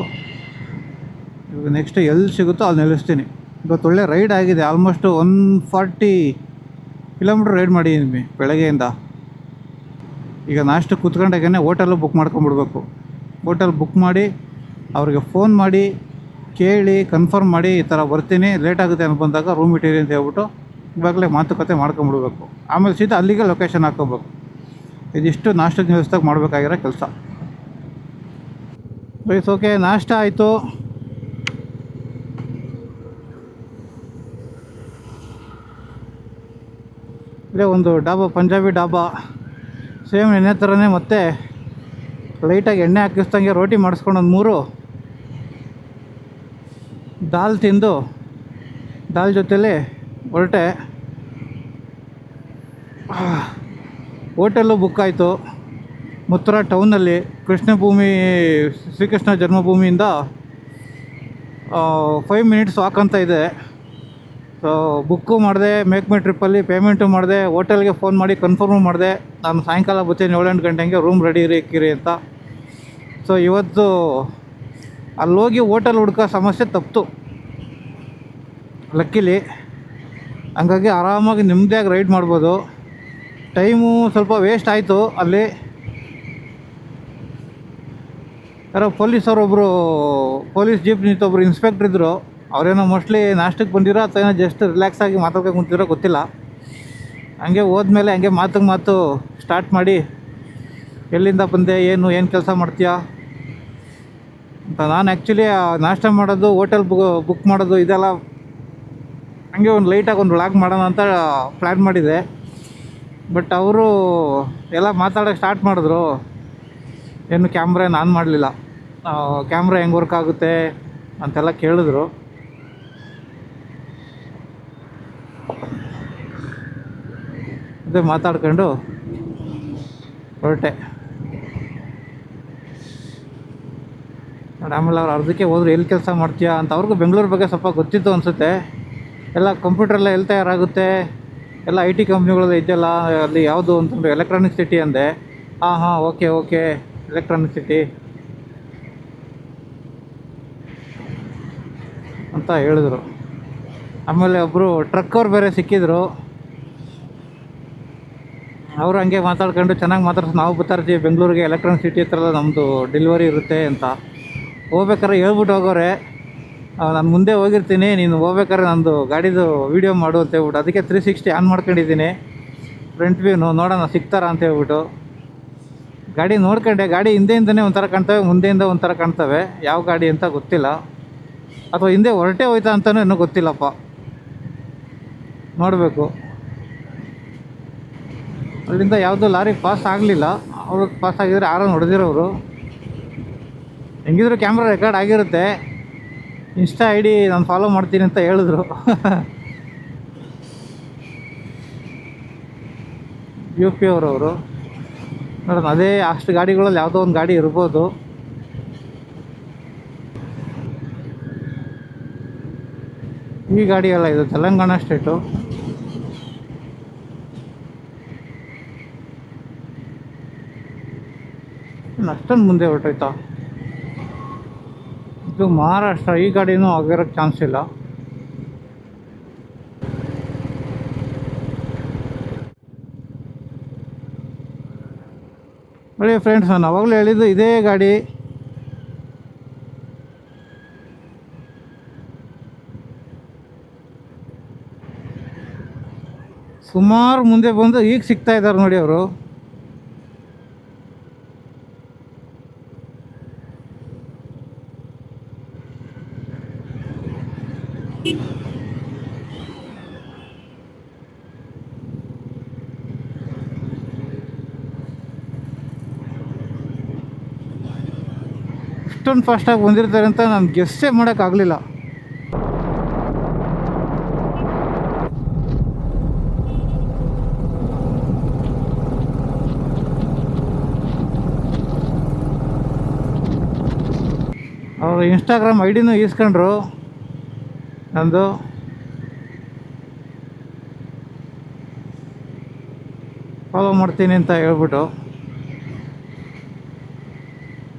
ಇವಾಗ ನೆಕ್ಸ್ಟ್ ಎಲ್ಲಿ ಸಿಗುತ್ತೋ ಅಲ್ಲಿ ನಿಲ್ಲಿಸ್ತೀನಿ. ಇವತ್ತು ಒಳ್ಳೆ ರೈಡ್ ಆಗಿದೆ. ಆಲ್ಮೋಸ್ಟ್ 140 ಕಿಲೋಮೀಟ್ರ್ ರೈಡ್ ಮಾಡಿದ್ದೀನಿ ಬೆಳಗ್ಗೆಯಿಂದ. ಈಗ ನಾಷ್ಟಕ್ಕೆ ಕೂತ್ಕೊಂಡಾಗೇ ಹೋಟೆಲ್ಲು ಬುಕ್ ಮಾಡ್ಕೊಂಬಿಡ್ಬೇಕು. ಹೋಟೆಲ್ ಬುಕ್ ಮಾಡಿ ಅವ್ರಿಗೆ ಫೋನ್ ಮಾಡಿ ಕೇಳಿ ಕನ್ಫರ್ಮ್ ಮಾಡಿ ಈ ಥರ ಬರ್ತೀನಿ, ಲೇಟ್ ಆಗುತ್ತೆ ಅಂತ ಬಂದಾಗ ರೂಮ್ ಇಟ್ಟಿರಿ ಅಂತ ಹೇಳ್ಬಿಟ್ಟು ಇವಾಗಲೇ ಮಾತುಕತೆ ಮಾಡ್ಕೊಂಬಿಡ್ಬೇಕು. ಆಮೇಲೆ ಸೀದಾ ಅಲ್ಲಿಗೆ ಲೊಕೇಶನ್ ಹಾಕ್ಕೋಬೇಕು. ಇದಿಷ್ಟು ನಾಷ್ಟಕ್ಕೆ ನಿಲ್ಲಿಸ್ದಾಗ ಮಾಡಬೇಕಾಗಿರೋ ಕೆಲಸ. ಬೈಸ್ ಓಕೆ, ನಾಷ್ಟ ಆಯಿತು. ಇಲ್ಲೇ ಒಂದು ಡಾಬಾ, ಪಂಜಾಬಿ ಡಾಬಾ, ಸೇಮ್ ಎಣ್ಣೆ ಥರನೇ. ಮತ್ತೆ ಲೈಟಾಗಿ ಎಣ್ಣೆ ಹಾಕಿಸ್ದಂಗೆ ರೋಟಿ ಮಾಡಿಸ್ಕೊಂಡು ಒಂದು 3 ದಾಲ್ ತಿಂದು ದಾಲ್ ಜೊತೆಲಿ ಹೊರಟೆ. ಹೋಟೆಲ್ಲು ಬುಕ್ ಆಯಿತು ಮಥುರಾ ಟೌನಲ್ಲಿ. ಶ್ರೀಕೃಷ್ಣ ಜನ್ಮಭೂಮಿಯಿಂದ 5 ಮಿನಿಟ್ಸ್ ವಾಕ್ ಅಂತ ಇದೆ. ಸೊ ಬುಕ್ಕು ಮಾಡಿದೆ, ಮೇಕ್ ಮೈ ಟ್ರಿಪ್ಪಲ್ಲಿ ಪೇಮೆಂಟು ಮಾಡಿದೆ, ಹೋಟೆಲ್ಗೆ ಫೋನ್ ಮಾಡಿ ಕನ್ಫರ್ಮು ಮಾಡಿದೆ. ನಾನು ಸಾಯಂಕಾಲ ಬರ್ತೀನಿ 7-8 ಗಂಟೆಗೆ, ರೂಮ್ ರೆಡಿ ಇಕ್ಕಿರಿ ಅಂತ. ಸೊ ಇವತ್ತು ಅಲ್ಲೋಗಿ ಹೋಟೆಲ್ ಹುಡ್ಕೋ ಸಮಸ್ಯೆ ತಪ್ಪಿತು ಲಕ್ಕಿಲಿ. ಹಂಗಾಗಿ ಆರಾಮಾಗಿ ನೆಮ್ಮದಿಯಾಗಿ ರೈಡ್ ಮಾಡ್ಬೋದು. ಟೈಮು ಸ್ವಲ್ಪ ವೇಸ್ಟ್ ಆಯಿತು. ಅಲ್ಲಿ ಯಾರೋ ಪೊಲೀಸರೊಬ್ಬರು, ಪೊಲೀಸ್ ಜೀಪ್ ನಿಂತೊಬ್ಬರು ಇನ್ಸ್ಪೆಕ್ಟ್ರ್ ಇದ್ದರು. ಅವರೇನೋ ಮೋಸ್ಟ್ಲಿ ನಾಷ್ಟಕ್ಕೆ ಬಂದಿರೋ ಅಥವಾ ಏನೋ ಜಸ್ಟ್ ರಿಲ್ಯಾಕ್ಸ್ ಆಗಿ ಮಾತಾಡ್ಕೊಂಡು ಕುಂತಿರೋ ಗೊತ್ತಿಲ್ಲ. ಹಂಗೆ ಹೋದ್ಮೇಲೆ ಹಂಗೆ ಮಾತು ಸ್ಟಾರ್ಟ್ ಮಾಡಿ, ಎಲ್ಲಿಂದ ಬಂದೆ, ಏನು ಕೆಲಸ ಮಾಡ್ತೀಯಾ ಅಂತ. ನಾನು ಆ್ಯಕ್ಚುಲಿ ನಾಷ್ಟ ಮಾಡೋದು, ಹೋಟೆಲ್ ಬುಕ್ ಮಾಡೋದು ಇದೆಲ್ಲ ಹಂಗೆ ಒಂದು ಲೈಟಾಗಿ ಒಂದು ವ್ಲಾಗ್ ಮಾಡೋಣ ಅಂತ ಪ್ಲ್ಯಾನ್ ಮಾಡಿದೆ. ಬಟ್ ಅವರು ಎಲ್ಲ ಮಾತಾಡೋಕ್ಕೆ ಸ್ಟಾರ್ಟ್ ಮಾಡಿದ್ರು. ಏನು ಕ್ಯಾಮ್ರಾ ಏನು ಆನ್ ಮಾಡಲಿಲ್ಲ. ಕ್ಯಾಮ್ರಾ ಹೆಂಗೆ ವರ್ಕ್ ಆಗುತ್ತೆ ಅಂತೆಲ್ಲ ಕೇಳಿದ್ರು. ಅದೇ ಮಾತಾಡ್ಕೊಂಡು ಹೊರಟೆ. ಆಮೇಲೆ ಅವ್ರು ಅರ್ಧಕ್ಕೆ ಹೋದ್ರು, ಎಲ್ಲಿ ಕೆಲಸ ಮಾಡ್ತೀಯಾ ಅಂತ. ಅವ್ರಿಗೂ ಬೆಂಗಳೂರು ಬಗ್ಗೆ ಸ್ವಲ್ಪ ಗೊತ್ತಿತ್ತು ಅನಿಸುತ್ತೆ. ಎಲ್ಲ ಕಂಪ್ಯೂಟ್ರೆಲ್ಲ ಎಲ್ಲಿ ತಯಾರಾಗುತ್ತೆ, ಎಲ್ಲ ಐ ಟಿ ಕಂಪ್ನಿಗಳೆಲ್ಲ ಇದೆಯಲ್ಲ, ಅಲ್ಲಿ ಯಾವುದು ಅಂತಂದರೆ ಎಲೆಕ್ಟ್ರಾನಿಕ್ ಸಿಟಿ ಅಂದೆ. ಹಾಂ ಓಕೆ ಎಲೆಕ್ಟ್ರಾನಿಕ್ ಸಿಟಿ ಅಂತ ಹೇಳಿದ್ರು. ಆಮೇಲೆ ಒಬ್ಬರು ಟ್ರಕ್ಕವ್ರು ಬೇರೆ ಸಿಕ್ಕಿದ್ರು. ಅವರು ಹಂಗೆ ಮಾತಾಡ್ಕೊಂಡು ಚೆನ್ನಾಗಿ ನಾವು ಬರ್ತಾಯಿರ್ತೀವಿ ಬೆಂಗಳೂರಿಗೆ, ಎಲೆಕ್ಟ್ರಾನಿಕ್ ಸಿಟಿ ಹತ್ರ ನಮ್ಮದು ಡೆಲಿವರಿ ಇರುತ್ತೆ ಅಂತ. ಹೋಗ್ಬೇಕಾದ್ರೆ ಹೇಳ್ಬಿಟ್ಟು ಹೋಗೋರೆ, ನಾನು ಮುಂದೆ ಹೋಗಿರ್ತೀನಿ, ನೀನು ಹೋಗ್ಬೇಕಾದ್ರೆ ನಂದು ಗಾಡಿದು ವೀಡಿಯೋ ಮಾಡು ಅಂತ ಹೇಳ್ಬಿಟ್ಟು. ಅದಕ್ಕೆ 360 ಆನ್ ಮಾಡ್ಕೊಂಡಿದ್ದೀನಿ, ಫ್ರಂಟ್ ವ್ಯೂನು ನೋಡೋಣ ಸಿಗ್ತಾರಾ ಅಂತ ಹೇಳ್ಬಿಟ್ಟು. ಗಾಡಿ ನೋಡ್ಕೊಂಡೆ, ಗಾಡಿ ಹಿಂದೆಯಿಂದನೇ ಒಂಥರ ಕಾಣ್ತವೆ, ಮುಂದೆಯಿಂದ ಒಂಥರ ಕಾಣ್ತವೆ. ಯಾವ ಗಾಡಿ ಅಂತ ಗೊತ್ತಿಲ್ಲ, ಅಥವಾ ಹಿಂದೆ ಹೊರಟೆ ಹೋಯ್ತಾ ಅಂತಲೂ ಇನ್ನೂ ಗೊತ್ತಿಲ್ಲಪ್ಪ, ನೋಡಬೇಕು. ಅಲ್ಲಿಂದ ಯಾವುದೋ ಲಾರಿ ಪಾಸ್ ಆಗಲಿಲ್ಲ, ಅವ್ರಿಗೆ ಪಾಸ್ ಆಗಿದ್ರೆ ಯಾರೋ ಹೊಡೆದಿರೋರು. ಹೆಂಗಿದ್ರು ಕ್ಯಾಮ್ರಾ ರೆಕಾರ್ಡ್ ಆಗಿರುತ್ತೆ. ಇನ್ಸ್ಟಾ ಐ ಡಿ ನಾನು ಫಾಲೋ ಮಾಡ್ತೀನಿ ಅಂತ ಹೇಳಿದ್ರು. ಯು ಪಿ ಅವರವರು ನೋಡೋಣ, ಅದೇ ಅಷ್ಟು ಗಾಡಿಗಳಲ್ಲಿ ಯಾವುದೋ ಒಂದು ಗಾಡಿ ಇರ್ಬೋದು. ಈ ಗಾಡಿ ಅಲ್ಲ, ಇದು ತೆಲಂಗಾಣ ಸ್ಟೇಟು. ಅಷ್ಟೊಂದು ಮುಂದೆ ಹೊರಟೋಯ್ತಾ? ಇದು ಮಹಾರಾಷ್ಟ್ರ. ಈ ಗಾಡಿನೂ ಆಗಿರೋಕ್ಕೆ ಚಾನ್ಸ್ ಇಲ್ಲ. ನೋಡಿ ಫ್ರೆಂಡ್ಸ್, ನಾನು ಅವಾಗಲೂ ಹೇಳಿದ್ದು ಇದೇ ಗಾಡಿ. ಸುಮಾರು ಮುಂದೆ ಬಂದು ಈಗ ಸಿಗ್ತಾ ಇದ್ದಾರೆ ನೋಡಿ ಅವರು. ಇಷ್ಟೊಂದು ಫಾಸ್ಟಾಗಿ ಬಂದಿರ್ತಾರೆ ಅಂತ ನಾನು ಗೆಸ್ಸೇ ಮಾಡೋಕ್ಕಾಗಲಿಲ್ಲ. ಅವರು ಇನ್ಸ್ಟಾಗ್ರಾಮ್ ಐ ಡಿನೂ ಈಸ್ಕೊಂಡ್ರು ನಂದು. ಫಾಲೋ ಮಾಡ್ತೀನಿ ಅಂತ ಹೇಳ್ಬಿಟ್ಟು.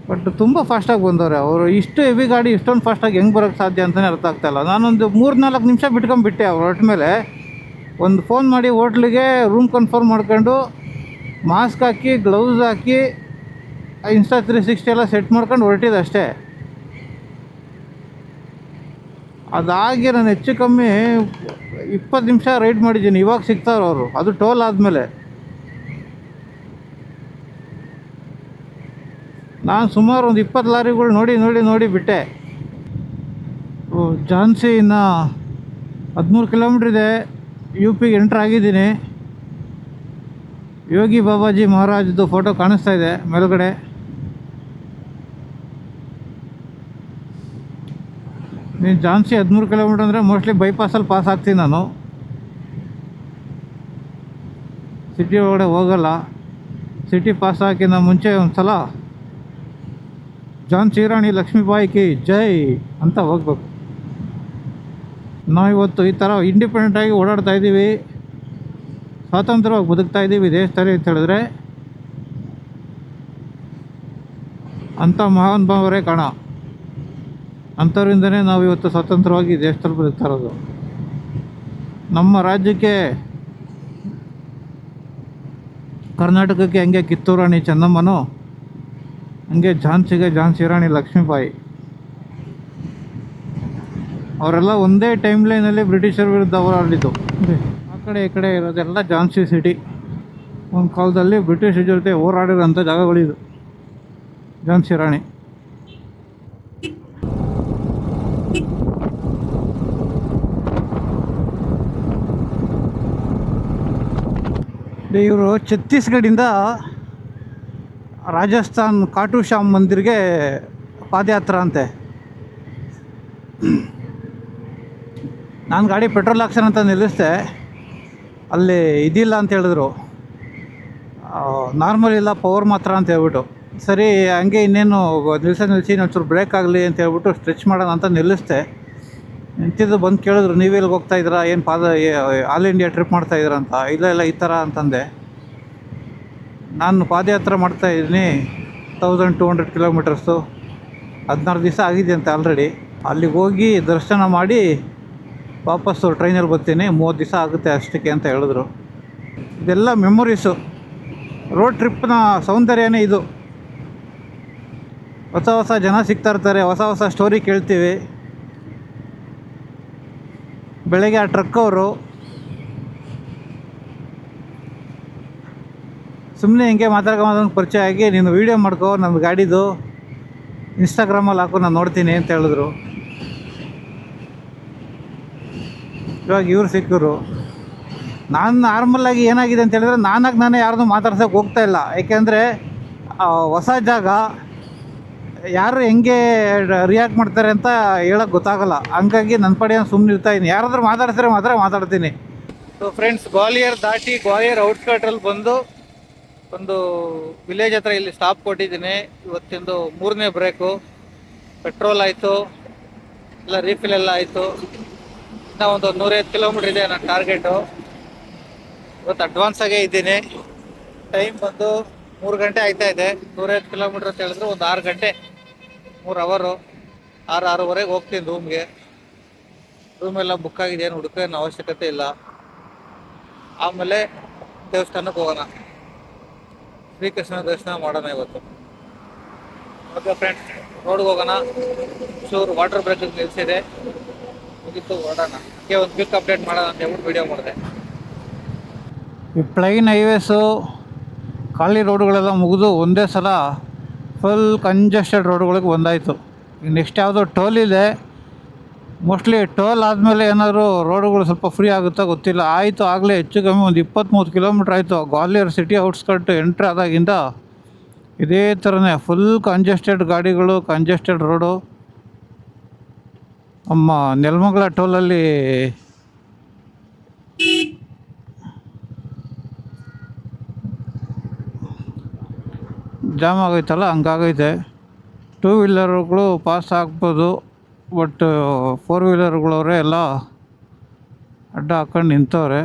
ಬಟ್ ತುಂಬ ಫಾಸ್ಟಾಗಿ ಬಂದವ್ರೆ ಅವರು. ಇಷ್ಟು ಹೆವಿ ಗಾಡಿ ಇಷ್ಟೊಂದು ಫಾಸ್ಟಾಗಿ ಹೆಂಗೆ ಬರೋಕ್ಕೆ ಸಾಧ್ಯ ಅಂತಲೇ ಅರ್ಥ ಆಗ್ತಾಯಿಲ್ಲ. ನಾನೊಂದು 3-4 ನಿಮಿಷ ಬಿಟ್ಕೊಂಡ್ಬಿಟ್ಟೆ ಅವ್ರು ಹೊರಟ ಮೇಲೆ. ಒಂದು ಫೋನ್ ಮಾಡಿ ಹೋಟ್ಲಿಗೆ ರೂಮ್ ಕನ್ಫರ್ಮ್ ಮಾಡ್ಕೊಂಡು, ಮಾಸ್ಕ್ ಹಾಕಿ, ಗ್ಲೌಸ್ ಹಾಕಿ, ಇನ್ಸ್ಟಾ 360 ಎಲ್ಲ ಸೆಟ್ ಮಾಡ್ಕೊಂಡು ಹೊರಟಿದ್ದು ಅಷ್ಟೇ. ಅದಾಗಿ ನಾನು ಹೆಚ್ಚು ಕಮ್ಮಿ 20 ನಿಮಿಷ ರೈಡ್ ಮಾಡಿದ್ದೀನಿ. ಇವಾಗ ಸಿಗ್ತಾವ್ರು ಅವರು, ಅದು ಟೋಲ್ ಆದಮೇಲೆ. ನಾನು ಸುಮಾರು ಒಂದು 20 ಲಾರಿಗಳು ನೋಡಿ ಬಿಟ್ಟೆ. ಝಾನ್ಸಿ ಇನ್ನು 13 ಕಿಲೋಮೀಟ್ರ್ ಇದೆ. ಯು ಪಿಗೆ ಎಂಟ್ರ್ ಆಗಿದ್ದೀನಿ. ಯೋಗಿ ಬಾಬಾಜಿ ಮಹಾರಾಜ್ದು ಫೋಟೋ ಕಾಣಿಸ್ತಾ ಇದೆ ಮೇಲುಗಡೆ. ನೀನು ಝಾನ್ಸಿ 13 ಕಿಲೋಮೀಟ್ರ್ ಅಂದರೆ ಮೋಸ್ಟ್ಲಿ ಬೈಪಾಸಲ್ಲಿ ಪಾಸ್ ಆಗ್ತೀನಿ ನಾನು. ಸಿಟಿ ಒಳಗಡೆ ಹೋಗಲ್ಲ. ಸಿಟಿ ಪಾಸ್ ಹಾಕಿನ ಮುಂಚೆ ಒಂದು ಸಲ ಝಾನ್ಸಿ ರಾಣಿ ಲಕ್ಷ್ಮೀಬಾಯಿ ಕಿ ಜೈ ಅಂತ ಹೋಗ್ಬೇಕು. ನಾವಿವತ್ತು ಈ ಥರ ಇಂಡಿಪೆಂಡೆಂಟಾಗಿ ಓಡಾಡ್ತಾ ಇದ್ದೀವಿ, ಸ್ವಾತಂತ್ರ್ಯವಾಗಿ ಬದುಕ್ತಾ ಇದ್ದೀವಿ ದೇಶದಲ್ಲಿ ಅಂತ ಹೇಳಿದ್ರೆ ಅಂಥ ಮಹಾನ್ ಭಾವರೇ ಕಾಣ. ಅಂಥವ್ರಿಂದನೇ ನಾವು ಇವತ್ತು ಸ್ವತಂತ್ರವಾಗಿ ದೇಶದಲ್ಲಿ ಬದುಕ್ತಾ ಇರೋದು. ನಮ್ಮ ರಾಜ್ಯಕ್ಕೆ, ಕರ್ನಾಟಕಕ್ಕೆ ಹಂಗೆ ಕಿತ್ತೂರು ರಾಣಿ ಚೆನ್ನಮ್ಮನೋ, ಹಂಗೆ ಝಾನ್ಸಿಗೆ ಝಾನ್ಸಿ ರಾಣಿ ಲಕ್ಷ್ಮೀಬಾಯಿ. ಅವರೆಲ್ಲ ಒಂದೇ ಟೈಮ್ ಲೈನಲ್ಲಿ ಬ್ರಿಟಿಷರ ವಿರುದ್ಧ ಹೋರಾಡಿದ್ದು. ಆ ಕಡೆ ಈ ಕಡೆ ಇರೋದೆಲ್ಲ ಝಾನ್ಸಿ ಸಿಟಿ. ಒಂದು ಕಾಲದಲ್ಲಿ ಬ್ರಿಟಿಷರ ಜೊತೆ ಹೋರಾಡಿರೋಂಥ ಜಾಗಗಳಿದು ಝಾನ್ಸಿ ರಾಣಿ. ಇವರು ಛತ್ತೀಸ್ಗಢಿಂದ ರಾಜಸ್ಥಾನ್ ಖಾಟು ಶ್ಯಾಮ್ ಮಂದಿರ್ಗೆ ಪಾದಯಾತ್ರೆ ಅಂತೆ. ನಾನು ಗಾಡಿ ಪೆಟ್ರೋಲ್ ಹಾಕ್ಸೋಣ ಅಂತ ನಿಲ್ಲಿಸಿದೆ. ಅಲ್ಲಿ ಇದಿಲ್ಲ ಅಂತ ಹೇಳಿದ್ರು, ನಾರ್ಮಲ್ ಇಲ್ಲ, ಪವರ್ ಮಾತ್ರ ಅಂತ ಹೇಳ್ಬಿಟ್ಟು. ಸರಿ, ಹಂಗೆ ಇನ್ನೇನು ನಿಲ್ಲಿಸಿ ಒಂಚೂರು ಬ್ರೇಕ್ ಆಗಲಿ ಅಂತ ಹೇಳ್ಬಿಟ್ಟು ಸ್ಟ್ರೆಚ್ ಮಾಡೋಣ ಅಂತ ನಿಲ್ಲಿಸಿದೆ. ನಿಂತಿದ್ದು ಬಂದು ಕೇಳಿದ್ರು, ನೀವೆಲ್ಲಿಗೆ ಹೋಗ್ತಾ ಇದ್ದೀರಾ, ಏನು ಆಲ್ ಇಂಡಿಯಾ ಟ್ರಿಪ್ ಮಾಡ್ತಾ ಇದ್ದೀರಾ ಅಂತ. ಇಲ್ಲ ಈ ಥರ ಅಂತಂದೆ. ನಾನು ಪಾದಯಾತ್ರೆ ಮಾಡ್ತಾಯಿದ್ದೀನಿ 1200 ಕಿಲೋಮೀಟರ್ಸು, 16 ದಿವಸ ಆಗಿದೆ ಅಂತ ಆಲ್ರೆಡಿ. ಅಲ್ಲಿಗೆ ಹೋಗಿ ದರ್ಶನ ಮಾಡಿ ವಾಪಸ್ಸು ಟ್ರೈನಲ್ಲಿ ಬರ್ತೀನಿ, 30 ದಿವಸ ಆಗುತ್ತೆ ಅಷ್ಟಕ್ಕೆ ಅಂತ ಹೇಳಿದ್ರು. ಇದೆಲ್ಲ ಮೆಮೊರೀಸು. ರೋಡ್ ಟ್ರಿಪ್ನ ಸೌಂದರ್ಯನೇ ಇದು. ಹೊಸ ಜನ ಸಿಗ್ತಾ ಇರ್ತಾರೆ, ಹೊಸ ಸ್ಟೋರಿ ಕೇಳ್ತೀವಿ. ಬೆಳಗ್ಗೆ ಆ ಟ್ರಕ್ಕವರು ಸುಮ್ಮನೆ ಹಿಂಗೆ ಮಾತಾಡ್ಕೊಂಡು ಪರಿಚಯ ಆಗಿ, ನೀನು ವೀಡಿಯೋ ಮಾಡ್ಕೋ ನನ್ನ ಗಾಡಿದು, ಇನ್ಸ್ಟಾಗ್ರಾಮಲ್ಲಿ ಹಾಕು, ನಾನು ನೋಡ್ತೀನಿ ಅಂತ ಹೇಳಿದ್ರು. ಇವಾಗ ಇವ್ರು ಸಿಕ್ಕರು. ನಾನು ನಾರ್ಮಲಾಗಿ ಏನಾಗಿದೆ ಅಂತ ಹೇಳಿದ್ರೆ, ನಾನೇ ಯಾರನ್ನೂ ಮಾತಾಡ್ಸೋಕೆ ಹೋಗ್ತಾ ಇಲ್ಲ. ಏಕೆಂದರೆ ಹೊಸ ಜಾಗ ಯಾರು ಹೆಂಗೆ ರಿಯಾಕ್ಟ್ ಮಾಡ್ತಾರೆ ಅಂತ ಹೇಳೋಕ್ಕೆ ಗೊತ್ತಾಗಲ್ಲ. ಹಂಗಾಗಿ ನನ್ನ ಪಡೆ ಸುಮ್ಮನೆ ಇರ್ತಾಯಿದ್ದೀನಿ. ಯಾರಾದರೂ ಮಾತಾಡ್ತಾರೆ ಮಾತ್ರ ಮಾತಾಡ್ತೀನಿ. ಸೊ ಫ್ರೆಂಡ್ಸ್, ಗ್ವಾಲಿಯರ್ ದಾಟಿ ಗ್ವಾಲಿಯರ್ ಔಟ್ಸ್ಕರ್ಟಲ್ಲಿ ಬಂದು ಒಂದು ವಿಲೇಜ್ ಹತ್ರ ಇಲ್ಲಿ ಸ್ಟಾಪ್ ಕೊಟ್ಟಿದ್ದೀನಿ. ಇವತ್ತಿಂದು 3ನೇ ಬ್ರೇಕು. ಪೆಟ್ರೋಲ್ ಆಯಿತು, ಎಲ್ಲ ರೀಫಿಲ್ ಎಲ್ಲ ಆಯಿತು. ಇನ್ನೂ ಒಂದು 105 ಕಿಲೋಮೀಟ್ರ್ ಇದೆ ನನ್ನ ಟಾರ್ಗೆಟು. ಇವತ್ತು ಅಡ್ವಾನ್ಸಾಗೇ ಇದ್ದೀನಿ. ಟೈಮ್ ಬಂದು 3 ಗಂಟೆ ಆಯ್ತಾ ಇದೆ. 105 ಕಿಲೋಮೀಟ್ರ್ ಅಂತ ಹೇಳಿದ್ರೆ ಒಂದು 6 ಗಂಟೆ, 3 ಅವರು. 6-6:30 ಹೋಗ್ತೀನಿ ರೂಮ್ಗೆ. ರೂಮೆಲ್ಲ ಬುಕ್ ಆಗಿದೆ, ಏನು ಹುಡುಕೋ ಅವಶ್ಯಕತೆ ಇಲ್ಲ. ಆಮೇಲೆ ದೇವಸ್ಥಾನಕ್ಕೆ ಹೋಗೋಣ, ಶ್ರೀಕೃಷ್ಣ ದರ್ಶನ ಮಾಡೋಣ ಇವತ್ತು. ಓಕೆ ಫ್ರೆಂಡ್ಸ್, ರೋಡ್ಗೆ ಹೋಗೋಣ. ಚೂರು ವಾಟರ್ ಬ್ರೇಕ್ ನಿಲ್ಲಿಸಿದೆ, ಮುಗಿತು, ಹೊರಡೋಣ. ಒಂದು ಕ್ವಿಕ್ ಅಪ್ಡೇಟ್ ಮಾಡೋಣ ಅಂತ ಹೇಳ್ಬಿಟ್ಟು ವೀಡಿಯೋ ಮಾಡಿದೆ. ಈ ಪ್ಲೈನ್ ಹೈವೇಸು, ಖಾಲಿ ರೋಡುಗಳೆಲ್ಲ ಮುಗಿದು ಒಂದೇ ಸಲ ಫುಲ್ ಕಂಜೆಸ್ಟೆಡ್ ರೋಡುಗಳಿಗೆ ಬಂದಾಯಿತು. ಈಗ ನೆಕ್ಸ್ಟ್ ಯಾವುದೋ ಟೋಲ್ ಇದೆ. ಮೋಸ್ಟ್ಲಿ ಟೋಲ್ ಆದಮೇಲೆ ಏನಾದರೂ ರೋಡುಗಳು ಸ್ವಲ್ಪ ಫ್ರೀ ಆಗುತ್ತೋ ಗೊತ್ತಿಲ್ಲ. ಆಯಿತು, ಆಗಲೇ ಹೆಚ್ಚು ಕಮ್ಮಿ ಒಂದು 23 ಕಿಲೋಮೀಟ್ರ್ ಆಯಿತು. ಗ್ವಾಲಿಯರ್ ಸಿಟಿ ಔಟ್ಸ್ಕರ್ಟ್ ಎಂಟ್ರಿ ಆದಾಗಿಂದ ಇದೇ ಥರನೇ ಫುಲ್ ಕಂಜೆಸ್ಟೆಡ್ ಗಾಡಿಗಳು, ಕಂಜೆಸ್ಟೆಡ್ ರೋಡು. ನಮ್ಮ ನೆಲಮಂಗಲ ಟೋಲಲ್ಲಿ ಜಾಮ್ ಆಗೈತಲ್ಲ, ಹಂಗಾಗೈತೆ. 2 ವೀಲರ್ಗಳು ಪಾಸ್ ಆಗ್ಬೋದು, ಬಟ್ 4 ವೀಲರ್ಗಳವರೇ ಎಲ್ಲ ಅಡ್ಡ ಹಾಕೊಂಡು ನಿಂತವ್ರೆ.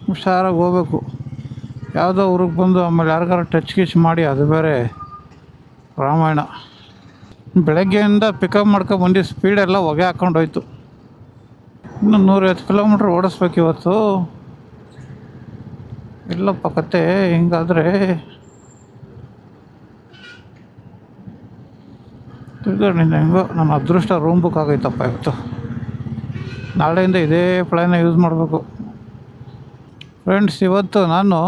ಹುಷಾರಾಗಿ ಹೋಗ್ಬೇಕು. ಯಾವುದೋ ಊರಿಗೆ ಬಂದು ಆಮೇಲೆ ಯಾರಿಗಾರು ಟಚ್ ಗಿಚ್ ಮಾಡಿ ಅದು ಬೇರೆ ರಾಮಾಯಣ. ಬೆಳಗ್ಗೆಯಿಂದ ಪಿಕಪ್ ಮಾಡ್ಕೊಬಂದು ಸ್ಪೀಡೆಲ್ಲ ಹೊಗೆ ಹಾಕ್ಕೊಂಡೋಯ್ತು. ಇನ್ನು 105 ಕಿಲೋಮೀಟ್ರ್ ಓಡಿಸ್ಬೇಕು ಇವತ್ತು. ಇಲ್ಲಪ್ಪ ಕತೆ ಹಿಂಗಾದರೆ. ತಿರ್ಗಾಡಿಂದ ಹೆಂಗೋ ನನ್ನ ಅದೃಷ್ಟ ರೂಮ್ ಬುಕ್ ಆಗೈತಪ್ಪ ಇವತ್ತು. ನಾಳೆಯಿಂದ ಇದೇ ಪ್ಲ್ಯಾನ ಯೂಸ್ ಮಾಡಬೇಕು. ಫ್ರೆಂಡ್ಸ್, ಇವತ್ತು ನಾನು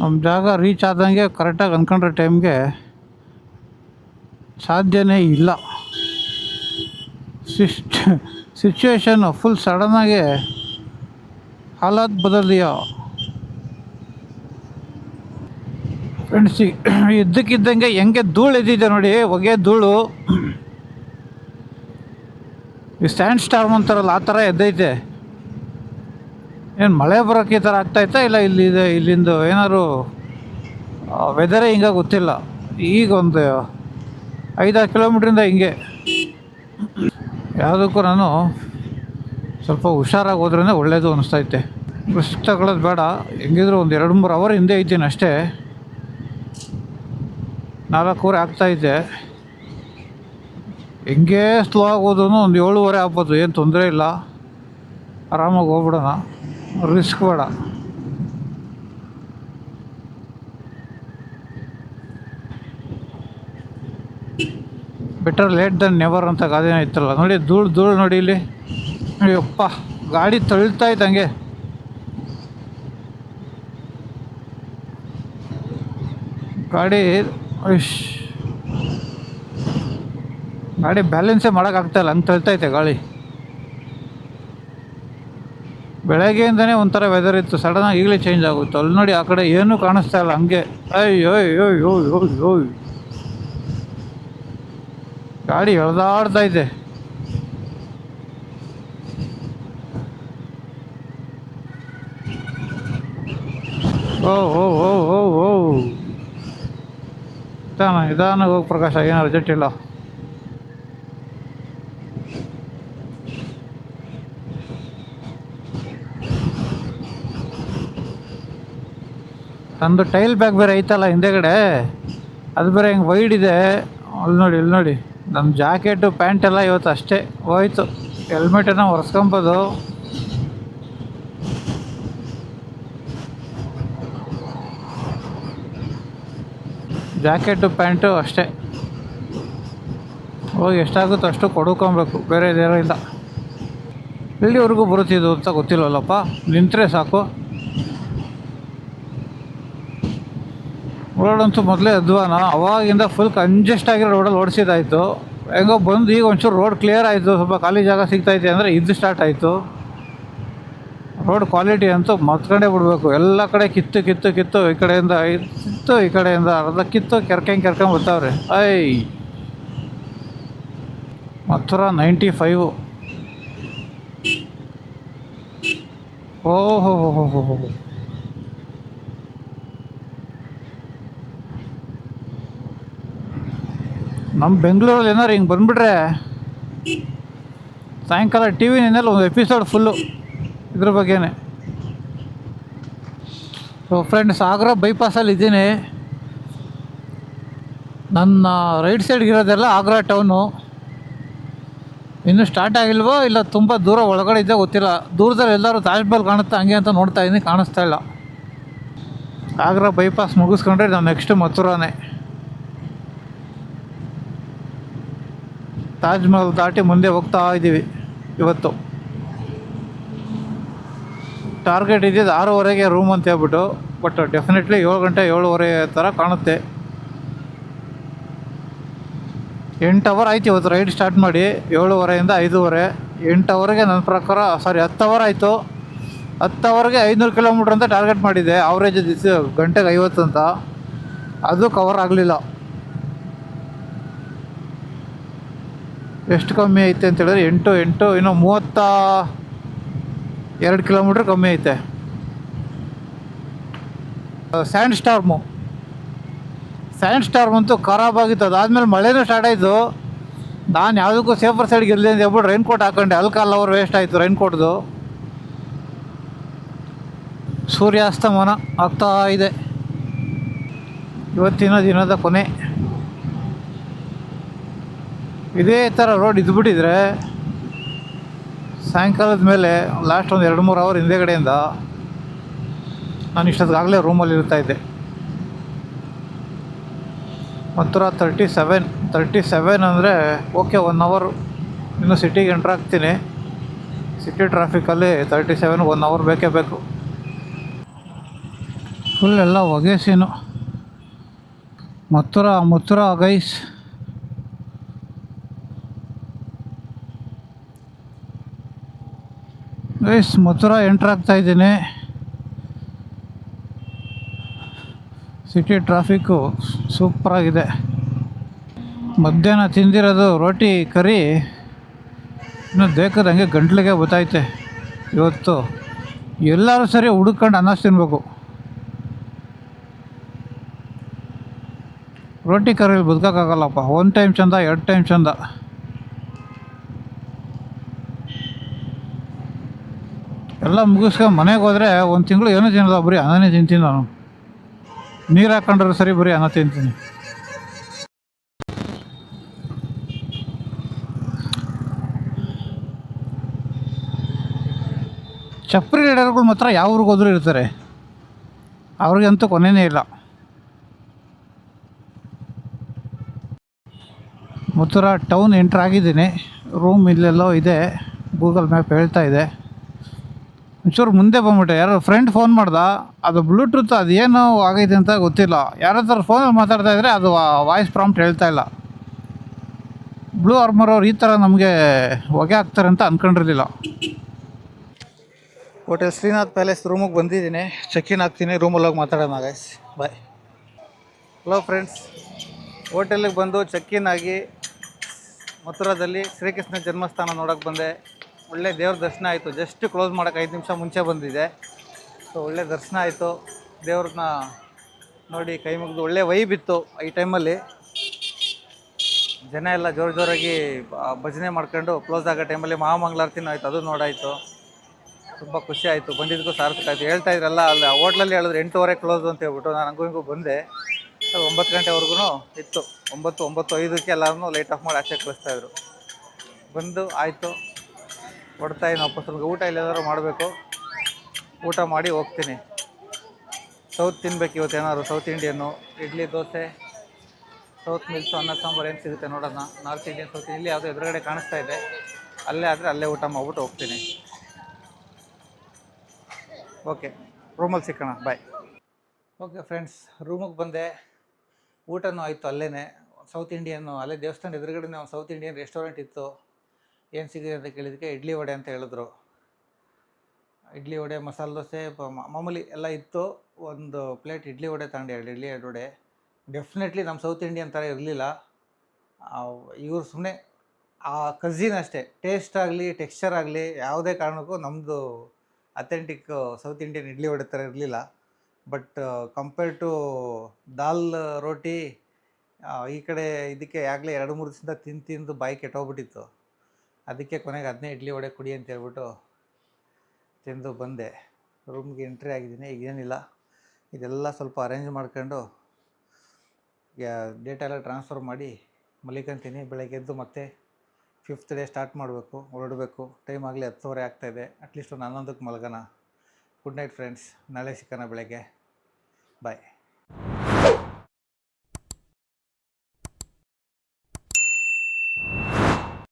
ನಮ್ಮ ಜಾಗ ರೀಚ್ ಆದಂಗೆ ಕರೆಕ್ಟಾಗಿ ಅಂದ್ಕೊಂಡ್ರೆ ಟೈಮ್ಗೆ ಸಾಧ್ಯನೇ ಇಲ್ಲ. ಸಿಚುವೇಶನ್ನು ಫುಲ್ ಸಡನ್ನಾಗಿ ಹಾಲಾತ್ ಬದಲಿಯೋ ಫ್ರೆಂಡ್ಸ್. ಇದ್ದಕ್ಕಿದ್ದಂಗೆ ಹೆಂಗೆ ಧೂಳು ಎದ್ದಿದೆ ನೋಡಿ, ಹೊಗೆ ಧೂಳು. ಈ ಸ್ಟ್ಯಾಂಡ್ ಸ್ಟಾರ್ಮ್ ಅಂತಾರಲ್ಲ, ಆ ಥರ ಎದ್ದೈತೆ. ಏನು ಮಳೆ ಬರೋಕ್ಕೆ ಈ ಥರ ಆಗ್ತಾಯಿತ್ತಾ ಇಲ್ಲ ಇಲ್ಲಿಂದ ಏನಾದ್ರು ವೆದರೇ ಹಿಂಗೆ ಗೊತ್ತಿಲ್ಲ. ಈಗ ಒಂದು 5-6 ಕಿಲೋಮೀಟ್ರಿಂದ ಹಿಂಗೆ. ಯಾವುದಕ್ಕೂ ನಾನು ಸ್ವಲ್ಪ ಹುಷಾರಾಗಿ ಹೋದ್ರೇ ಒಳ್ಳೆಯದು ಅನ್ನಿಸ್ತೈತೆ. ರಿಸ್ಕ್ ತಗೊಳ್ಳೋದು ಬೇಡ. ಹೆಂಗಿದ್ರು ಒಂದು 2-3 ಅವರ್ ಹಿಂದೆ ಇದ್ದೀನಿ ಅಷ್ಟೇ. 4 ಅವರ್ ಆಗ್ತಾಯಿದ್ದೆ. ಹೆಂಗೆ ಸ್ಲೋ ಆಗೋದು ಒಂದು 7:30 ಆಗ್ಬೋದು, ಏನು ತೊಂದರೆ ಇಲ್ಲ. ಆರಾಮಾಗಿ ಹೋಗ್ಬಿಡೋಣ, ರಿಸ್ಕ್ ಬೇಡ. ಬೆಟರ್ ಲೇಟ್ ದನ್ ನೆವರ್ ಅಂತ ಗಾದೆನೇ ಇತ್ತಲ್ಲ ನೋಡಿ. ಧೂಳು ನೋಡಿ ಇಲ್ಲಿ. ಅಯ್ಯಪ್ಪ, ಗಾಡಿ ತಳ್ತಾ ಇದ್ದಂಗೆ. ಗಾಡಿ ಬ್ಯಾಲೆನ್ಸೇ ಮಾಡೋಕ್ಕಾಗ್ತಾಯಿಲ್ಲ, ಹಂಗೆ ತಳ್ತೈತೆ ಗಾಳಿ. ಬೆಳಗ್ಗೆಯಿಂದನೇ ಒಂಥರ ವೆದರ್ ಇತ್ತು, ಸಡನ್ನಾಗಿ ಈಗಲೇ ಚೇಂಜ್ ಆಗುತ್ತೆ. ಅಲ್ಲಿ ನೋಡಿ, ಆ ಕಡೆ ಏನೂ ಕಾಣಿಸ್ತಾ ಇಲ್ಲ, ಹಂಗೆ. ಅಯ್ಯೋ ಗಾಡಿ ಎಳ್ದಾಡ್ತಾ ಇದೆ. ಓ ಓ ಓ ಓ ಓ ನಿಧಾನ ಹೋಗಿ ಪ್ರಕಾಶ, ಏನು ಅರ್ಜೆಂಟ್ ಇಲ್ಲ. ನಂದು ಟೈಲ್ ಬ್ಯಾಗ್ ಬೇರೆ ಐತಲ್ಲ ಹಿಂದೆಗಡೆ, ಅದು ಬೇರೆ ಹಿಂಗೆ ವೈಡ್ ಇದೆ. ಇಲ್ಲಿ ನೋಡಿ ನಮ್ಮ ಜಾಕೆಟು ಪ್ಯಾಂಟೆಲ್ಲ ಇವತ್ತು ಅಷ್ಟೇ ಹೋಯ್ತು. ಹೆಲ್ಮೆಟನ್ನು ಒರೆಸ್ಕೊಬೋದು. ಜಾಕೆಟು ಪ್ಯಾಂಟು ಅಷ್ಟೇ ಹೋಗಿ ಎಷ್ಟಾಗುತ್ತೋ ಅಷ್ಟು ಕೊಡ್ಕೊಬೇಕು, ಬೇರೆ ಇದೇನೋ ಇಲ್ಲ. ಎಲ್ಲಿವರೆಗೂ ಬರುತ್ತಿದ್ದು ಅಂತ ಗೊತ್ತಿಲ್ಲವಲ್ಲಪ್ಪ, ನಿಂತರೆ ಸಾಕು. ರೋಡಂತೂ ಮೊದಲೇ ಅಧ್ವಾನ, ಅವಾಗಿಂದ ಫುಲ್ ಕಂಜೆಸ್ಟ್ ಆಗಿರೋ ರೋಡಲ್ಲಿ ಓಡಿಸಿದಾಯಿತು. ಹೆಂಗೋ ಬಂದು ಈಗ ಒಂಚೂರು ರೋಡ್ ಕ್ಲಿಯರ್ ಆಯಿತು, ಸ್ವಲ್ಪ ಖಾಲಿ ಜಾಗ ಸಿಗ್ತೈತೆ ಅಂದರೆ ಇದು ಸ್ಟಾರ್ಟ್ ಆಯಿತು. ರೋಡ್ ಕ್ವಾಲಿಟಿ ಅಂತೂ ಮತ್ಕೊಂಡೇ ಬಿಡಬೇಕು. ಎಲ್ಲ ಕಡೆ ಕಿತ್ತು ಕಿತ್ತು ಕಿತ್ತು, ಈ ಕಡೆಯಿಂದ ಕಿತ್ತು, ಈ ಕಡೆಯಿಂದ ಅರ್ಧ ಕಿತ್ತು ಕೆರ್ಕೊಂಡು ಬರ್ತಾವ್ರೆ. ಮಥುರಾ 95. ಓಹೋ ಹೋ ಹೋ ಹೋ. ನಮ್ಮ ಬೆಂಗಳೂರಲ್ಲಿ ಏನಾರು ಹಿಂಗೆ ಬಂದುಬಿಟ್ರೆ ಸಾಯಂಕಾಲ ಟಿ ವಿನಲ್ಲಿ ಒಂದು ಎಪಿಸೋಡ್ ಫುಲ್ಲು ಇದ್ರ ಬಗ್ಗೆನೇ. ಸೊ ಫ್ರೆಂಡ್ಸ್, ಆಗ್ರಾ ಬೈಪಾಸಲ್ಲಿ ಇದ್ದೀನಿ. ನನ್ನ ರೈಟ್ ಸೈಡ್ಗಿರೋದೆಲ್ಲ ಆಗ್ರಾ ಟೌನು. ಇನ್ನೂ ಸ್ಟಾರ್ಟ್ ಆಗಿಲ್ವೋ ಇಲ್ಲ ತುಂಬ ದೂರ ಒಳಗಡೆ ಇದ್ದೇ ಗೊತ್ತಿಲ್ಲ. ದೂರದಲ್ಲಿ ಎಲ್ಲರೂ ತಾಜ್ ಮಹಲ್ ಕಾಣುತ್ತೆ ಹಂಗೆ ಅಂತ ನೋಡ್ತಾ ಇದ್ದೀನಿ, ಕಾಣಿಸ್ತಾ ಇಲ್ಲ. ಆಗ್ರಾ ಬೈಪಾಸ್ ಮುಗಿಸ್ಕೊಂಡ್ರೆ ನಾವು ನೆಕ್ಸ್ಟ್ ಮಥುರಾನೇ. ತಾಜ್ ಮಹಲ್ ದಾಟಿ ಮುಂದೆ ಹೋಗ್ತಾ ಇದ್ದೀವಿ. ಇವತ್ತು ಟಾರ್ಗೆಟ್ ಇದ್ದಿದ್ದು 6:30ಗೆ ರೂಮ್ ಅಂತ ಹೇಳ್ಬಿಟ್ಟು, ಬಟ್ ಡೆಫಿನೆಟ್ಲಿ 7 ಗಂಟೆ 7:30 ಥರ ಕಾಣುತ್ತೆ. 8 ಅವರ್ ಆಯ್ತು ಇವತ್ತು ರೈಡ್ ಸ್ಟಾರ್ಟ್ ಮಾಡಿ. 7:30ಇಂದ 5:30, 8 ಅವರ್ಗೆ ನನ್ನ ಪ್ರಕಾರ 10 ಅವರ್ ಆಯಿತು. 10 ಅವರ್ಗೆ 500 ಕಿಲೋಮೀಟ್ರ್ ಅಂತ ಟಾರ್ಗೆಟ್ ಮಾಡಿದ್ದೆ. ಅವರೇಜ್ ಗಂಟೆಗೆ 50 ಅಂತ, ಅದು ಕವರ್ ಆಗಲಿಲ್ಲ. ಎಷ್ಟು ಕಮ್ಮಿ ಐತೆ ಅಂತೇಳಿದ್ರೆ 8 ಇನ್ನೂ 32 ಕಿಲೋಮೀಟ್ರ್ ಕಮ್ಮಿ ಐತೆ. ಸ್ಯಾಂಡ್ ಸ್ಟಾರ್ಮ್ ಅಂತೂ ಖರಾಬ್ ಆಗಿತ್ತು. ಅದಾದಮೇಲೆ ಮಳೆನೂ ಸ್ಟಾರ್ಟ್ ಆಯಿತು. ನಾನು ಯಾವುದಕ್ಕೂ ಸೇಫರ್ ಸೈಡ್ಗೆ ಇರಲಿ ಅಂತ ಹೇಳ್ಬಿಟ್ಟು ರೈನ್ಕೋಟ್ ಹಾಕೊಂಡೆ. ಅಲ್ಲಿ ಅವರ್ ವೇಸ್ಟ್ ಆಯಿತು ರೈನ್ಕೋಟ್ದು. ಸೂರ್ಯಾಸ್ತಮನ ಆಗ್ತಾ ಇದೆ. ಇವತ್ತಿನ ದಿನದ ಕೊನೆ. ಇದೇ ಥರ ರೋಡ್ ಇದ್ಬಿಟ್ಟಿದ್ರೆ ಸಾಯಂಕಾಲದ ಮೇಲೆ ಲಾಸ್ಟ್ ಒಂದು 2-3 ಅವರ್ ಹಿಂದೆಗಡೆಯಿಂದ ನಾನು ಇಷ್ಟೊತ್ತಿಗಾಗಲೇ ರೂಮಲ್ಲಿ ಇರ್ತಾಯಿದ್ದೆ. ಮಥುರಾ 37 ಅಂದರೆ ಓಕೆ, 1 ಅವರ್ ಇನ್ನು ಸಿಟಿಗೆ ಎಂಟ್ರ್ ಆಗ್ತೀನಿ. ಸಿಟಿ ಟ್ರಾಫಿಕಲ್ಲಿ 37 1 ಅವರ್ ಬೇಕೇ ಬೇಕು. ಫುಲ್ ಎಲ್ಲ ಹೊಗೆ scene. Mathura guys. Mathura entry ಆಗ್ತಾಯಿದ್ದೀನಿ. ಸಿಟಿ ಟ್ರಾಫಿಕ್ಕು ಸೂಪರಾಗಿದೆ. ಮಧ್ಯಾಹ್ನ ತಿಂದಿರೋದು ರೋಟಿ ಕರಿ ಇನ್ನೂ ಬೇಕದಂಗೆ ಗಂಟ್ಲಿಗೆ ಗೊತ್ತೈತೆ. ಇವತ್ತು ಎಲ್ಲರೂ ಸರಿ ಹುಡುಕೊಂಡು ಅನ್ನ ತಿನ್ಬೇಕು. ರೋಟಿ ಕರಿಯಲ್ಲಿ ಬದುಕೋಕ್ಕಾಗಲ್ಲಪ್ಪ. 1 ಟೈಮ್ ಚಂದ, 2 ಟೈಮ್ ಚಂದ. ಎಲ್ಲ ಮುಗಿಸ್ಕೊಂಡು ಮನೆಗೆ ಹೋದರೆ 1 ತಿಂಗಳು ಏನೂ ತಿನ್ನಲ್ಲ, ಬರೀ ಅನ್ನನೇ ತಿಂತೀನಿ ನಾನು. ನೀರು ಹಾಕೊಂಡ್ರೆ ಸರಿ, ಬರೀ ಅನ್ನ ತಿಂತೀನಿ. ಚಪ್ಪರಿ ರೈಡರ್ಗಳು ಮಾತ್ರ ಯಾವ ಊರಿಗೆ ಹೋದ್ರೂ ಇರ್ತಾರೆ, ಅವ್ರಿಗಂತೂ ಕೊನೆಯೇ ಇಲ್ಲ. ಮಥುರಾ ಟೌನ್ ಎಂಟ್ರ್ ಆಗಿದ್ದೀನಿ. ರೂಮ್ ಇಲ್ಲೆಲ್ಲೋ ಇದೆ, ಗೂಗಲ್ ಮ್ಯಾಪ್ ಹೇಳ್ತಾ ಇದೆ. ಒಂಚೂರು ಮುಂದೆ ಬಂದ್ಬಿಟ್ಟೆ. ಯಾರೋ ಫ್ರೆಂಡ್ ಫೋನ್ ಮಾಡ್ದೆ, ಅದು ಬ್ಲೂಟೂತ್ ಅದೇನು ಆಗೈತೆ ಅಂತ ಗೊತ್ತಿಲ್ಲ. ಯಾರ ಹತ್ರ ಫೋನಲ್ಲಿ ಮಾತಾಡ್ತಾ ಇದ್ದರೆ ಅದು ವಾಯ್ಸ್ ಪ್ರಾಂಪ್ಟ್ ಹೇಳ್ತಾ ಇಲ್ಲ. ಬ್ಲೂ ಆರ್ಮರ್ ಅವ್ರು ಈ ಥರ ನಮಗೆ ಹೊಗೆ ಹಾಕ್ತಾರೆ ಅಂತ ಅಂದ್ಕೊಂಡಿರಲಿಲ್ಲ. ಹೋಟೆಲ್ ಶ್ರೀನಾಥ್ ಪ್ಯಾಲೇಸ್ ರೂಮಿಗೆ ಬಂದಿದ್ದೀನಿ. ಚೆಕ್-ಇನ್ ಆಗ್ತೀನಿ, ರೂಮಲ್ಲಿ ಹೋಗಿ ಮಾತಾಡೋಣ ಗೈಸ್. ಬಾಯ್. ಹಲೋ ಫ್ರೆಂಡ್ಸ್, ಹೋಟೆಲಿಗೆ ಬಂದು ಚೆಕ್-ಇನ್ ಆಗಿ ಮಥುರಾದಲ್ಲಿ ಶ್ರೀಕೃಷ್ಣ ಜನ್ಮಸ್ಥಾನ ನೋಡೋಕ್ಕೆ ಬಂದೆ. ಒಳ್ಳೆ ದೇವ್ರ ದರ್ಶನ ಆಯಿತು. ಜಸ್ಟ್ ಕ್ಲೋಸ್ ಮಾಡೋಕ್ಕೆ 5 ನಿಮಿಷ ಮುಂಚೆ ಬಂದಿದೆ. ಸೊ ಒಳ್ಳೆ ದರ್ಶನ ಆಯಿತು, ದೇವ್ರನ್ನ ನೋಡಿ ಕೈ ಮುಗಿದು ಒಳ್ಳೆ ವೈಬ್ ಇತ್ತು. ಈ ಟೈಮಲ್ಲಿ ಜನ ಎಲ್ಲ ಜೋರಾಗಿ ಭಜನೆ ಮಾಡ್ಕೊಂಡು ಕ್ಲೋಸ್ ಆಗೋ ಟೈಮಲ್ಲಿ ಮಹಾಮಂಗಳಾರತಿನೂ ಆಯಿತು, ಅದು ನೋಡಾಯಿತು. ತುಂಬ ಖುಷಿ ಆಯಿತು, ಬಂದಿದ್ದಕ್ಕೂ ಸಾರ್ಥಕ ಆಯಿತು. ಹೇಳ್ತಾ ಇದ್ರಲ್ಲ ಅಲ್ಲಿ ಹೋಟ್ಲಲ್ಲಿ ಹೇಳಿದ್ರು 8:30 ಕ್ಲೋಸ್ ಅಂತ ಹೇಳ್ಬಿಟ್ಟು, ನಾನು ಹಂಗೂ ಹಿಂಗೂ ಬಂದೆ. 9 ಗಂಟೆವರೆಗೂ ಇತ್ತು. 9:05ಕ್ಕೆ ಎಲ್ಲರೂ ಲೈಟ್ ಆಫ್ ಮಾಡಿ ಆಚೆ ಕಳಿಸ್ತಾಯಿದ್ರು. ಬಂದು ಆಯಿತು, ಹೊಡ್ತಾಯಿದ್ದೀನಿ ವಾಪಸ್. ಊಟ ಎಲ್ಲಾದರೂ ಮಾಡಬೇಕು, ಊಟ ಮಾಡಿ ಹೋಗ್ತೀನಿ. ಸೌತ್ ತಿನ್ಬೇಕು ಇವತ್ತು, ಏನಾದ್ರು south Indian, idli dosa, south meals, ಅನ್ನ ಸಾಂಬಾರು ಏನು ಸಿಗುತ್ತೆ ನೋಡೋಣ. ನಾರ್ತ್ ಇಂಡಿಯನ್, ಸೌತ್ ಇಲ್ಲಿ ಯಾವುದೋ ಎದುರುಗಡೆ ಕಾಣಿಸ್ತಾ ಇದೆ, ಅಲ್ಲೇ ಆದರೆ ಅಲ್ಲೇ ಊಟ ಮಾಡ್ಬಿಟ್ಟು ಹೋಗ್ತೀನಿ. ಓಕೆ, ರೂಮಲ್ಲಿ ಸಿಕ್ಕೋಣ, ಬಾಯ್. ಓಕೆ ಫ್ರೆಂಡ್ಸ್, ರೂಮಿಗೆ ಬಂದೆ, ಊಟನೂ ಆಯಿತು ಅಲ್ಲೇ. ಸೌತ್ ಇಂಡಿಯನ್ನು ಅಲ್ಲೇ ದೇವಸ್ಥಾನ ಎದುರುಗಡೆ ಒಂದು ಸೌತ್ ಇಂಡಿಯನ್ ರೆಸ್ಟೋರೆಂಟ್ ಇತ್ತು. ಏನು ಸಿಗಿದೆ ಅಂತ ಕೇಳಿದ್ದಕ್ಕೆ ಇಡ್ಲಿ ವಡೆ ಅಂತ ಹೇಳಿದ್ರು. ಇಡ್ಲಿ ವಡೆ, ಮಸಾಲೆ ದೋಸೆ, ಮಾಮೂಲಿ ಎಲ್ಲ ಇತ್ತು. ಒಂದು ಪ್ಲೇಟ್ ಇಡ್ಲಿ ವಡೆ ತಗೊಂಡೆ, 2 ಇಡ್ಲಿ 2 ವಡೆ. ಡೆಫಿನೆಟ್ಲಿ ನಮ್ಮ ಸೌತ್ ಇಂಡಿಯನ್ ಥರ ಇರಲಿಲ್ಲ. ಇವರು ಸುಮ್ಮನೆ ಆ ಕಝಿನ್ ಅಷ್ಟೇ, ಟೇಸ್ಟ್ ಆಗಲಿ ಟೆಕ್ಸ್ಚರ್ ಆಗಲಿ ಯಾವುದೇ ಕಾರಣಕ್ಕೂ ನಮ್ಮದು authentic south Indian idli vada ಥರ ಇರಲಿಲ್ಲ. ಬಟ್ ಕಂಪೇರ್ ಟು ದಾಲ್ ರೋಟಿ, ಈ ಕಡೆ ಇದಕ್ಕೆ ಆಗಲೇ 2-3 ದಿವಸದಿಂದ ತಿಂದು ಬಾಯಿ ಕೆಟ್ಟೋಗ್ಬಿಟ್ಟಿತ್ತು. ಅದಕ್ಕೆ ಕೊನೆಗೆ ಅದನ್ನೇ ಇಡ್ಲಿ ವಡೆ ಕುಡಿ ಅಂತ ಹೇಳ್ಬಿಟ್ಟು ತಿಂದು ಬಂದೆ. ರೂಮ್ಗೆ ಎಂಟ್ರಿ ಆಗಿದ್ದೀನಿ. ಈಗೇನಿಲ್ಲ, ಇದೆಲ್ಲ ಸ್ವಲ್ಪ ಅರೇಂಜ್ ಮಾಡ್ಕೊಂಡು ಡೇಟೆಲ್ಲ ಟ್ರಾನ್ಸ್ಫರ್ ಮಾಡಿ ಮಲಿಕೊಂತೀನಿ. ಬೆಳಗ್ಗೆ ಎದ್ದು ಮತ್ತೆ 5th ಡೇ ಸ್ಟಾರ್ಟ್ ಮಾಡಬೇಕು, ಹೊರಡಬೇಕು. ಟೈಮ್ ಆಗಲಿ 10:30 ಆಗ್ತಾಯಿದೆ. ಅಟ್ಲೀಸ್ಟ್ ಒಂದು 11ಕ್ಕೆ ಮಲಗೋಣ. ಗುಡ್ ನೈಟ್ ಫ್ರೆಂಡ್ಸ್, ನಾಳೆ ಸಿಕ್ಕೋಣ ಬೆಳಗ್ಗೆ. ಬಾಯ್.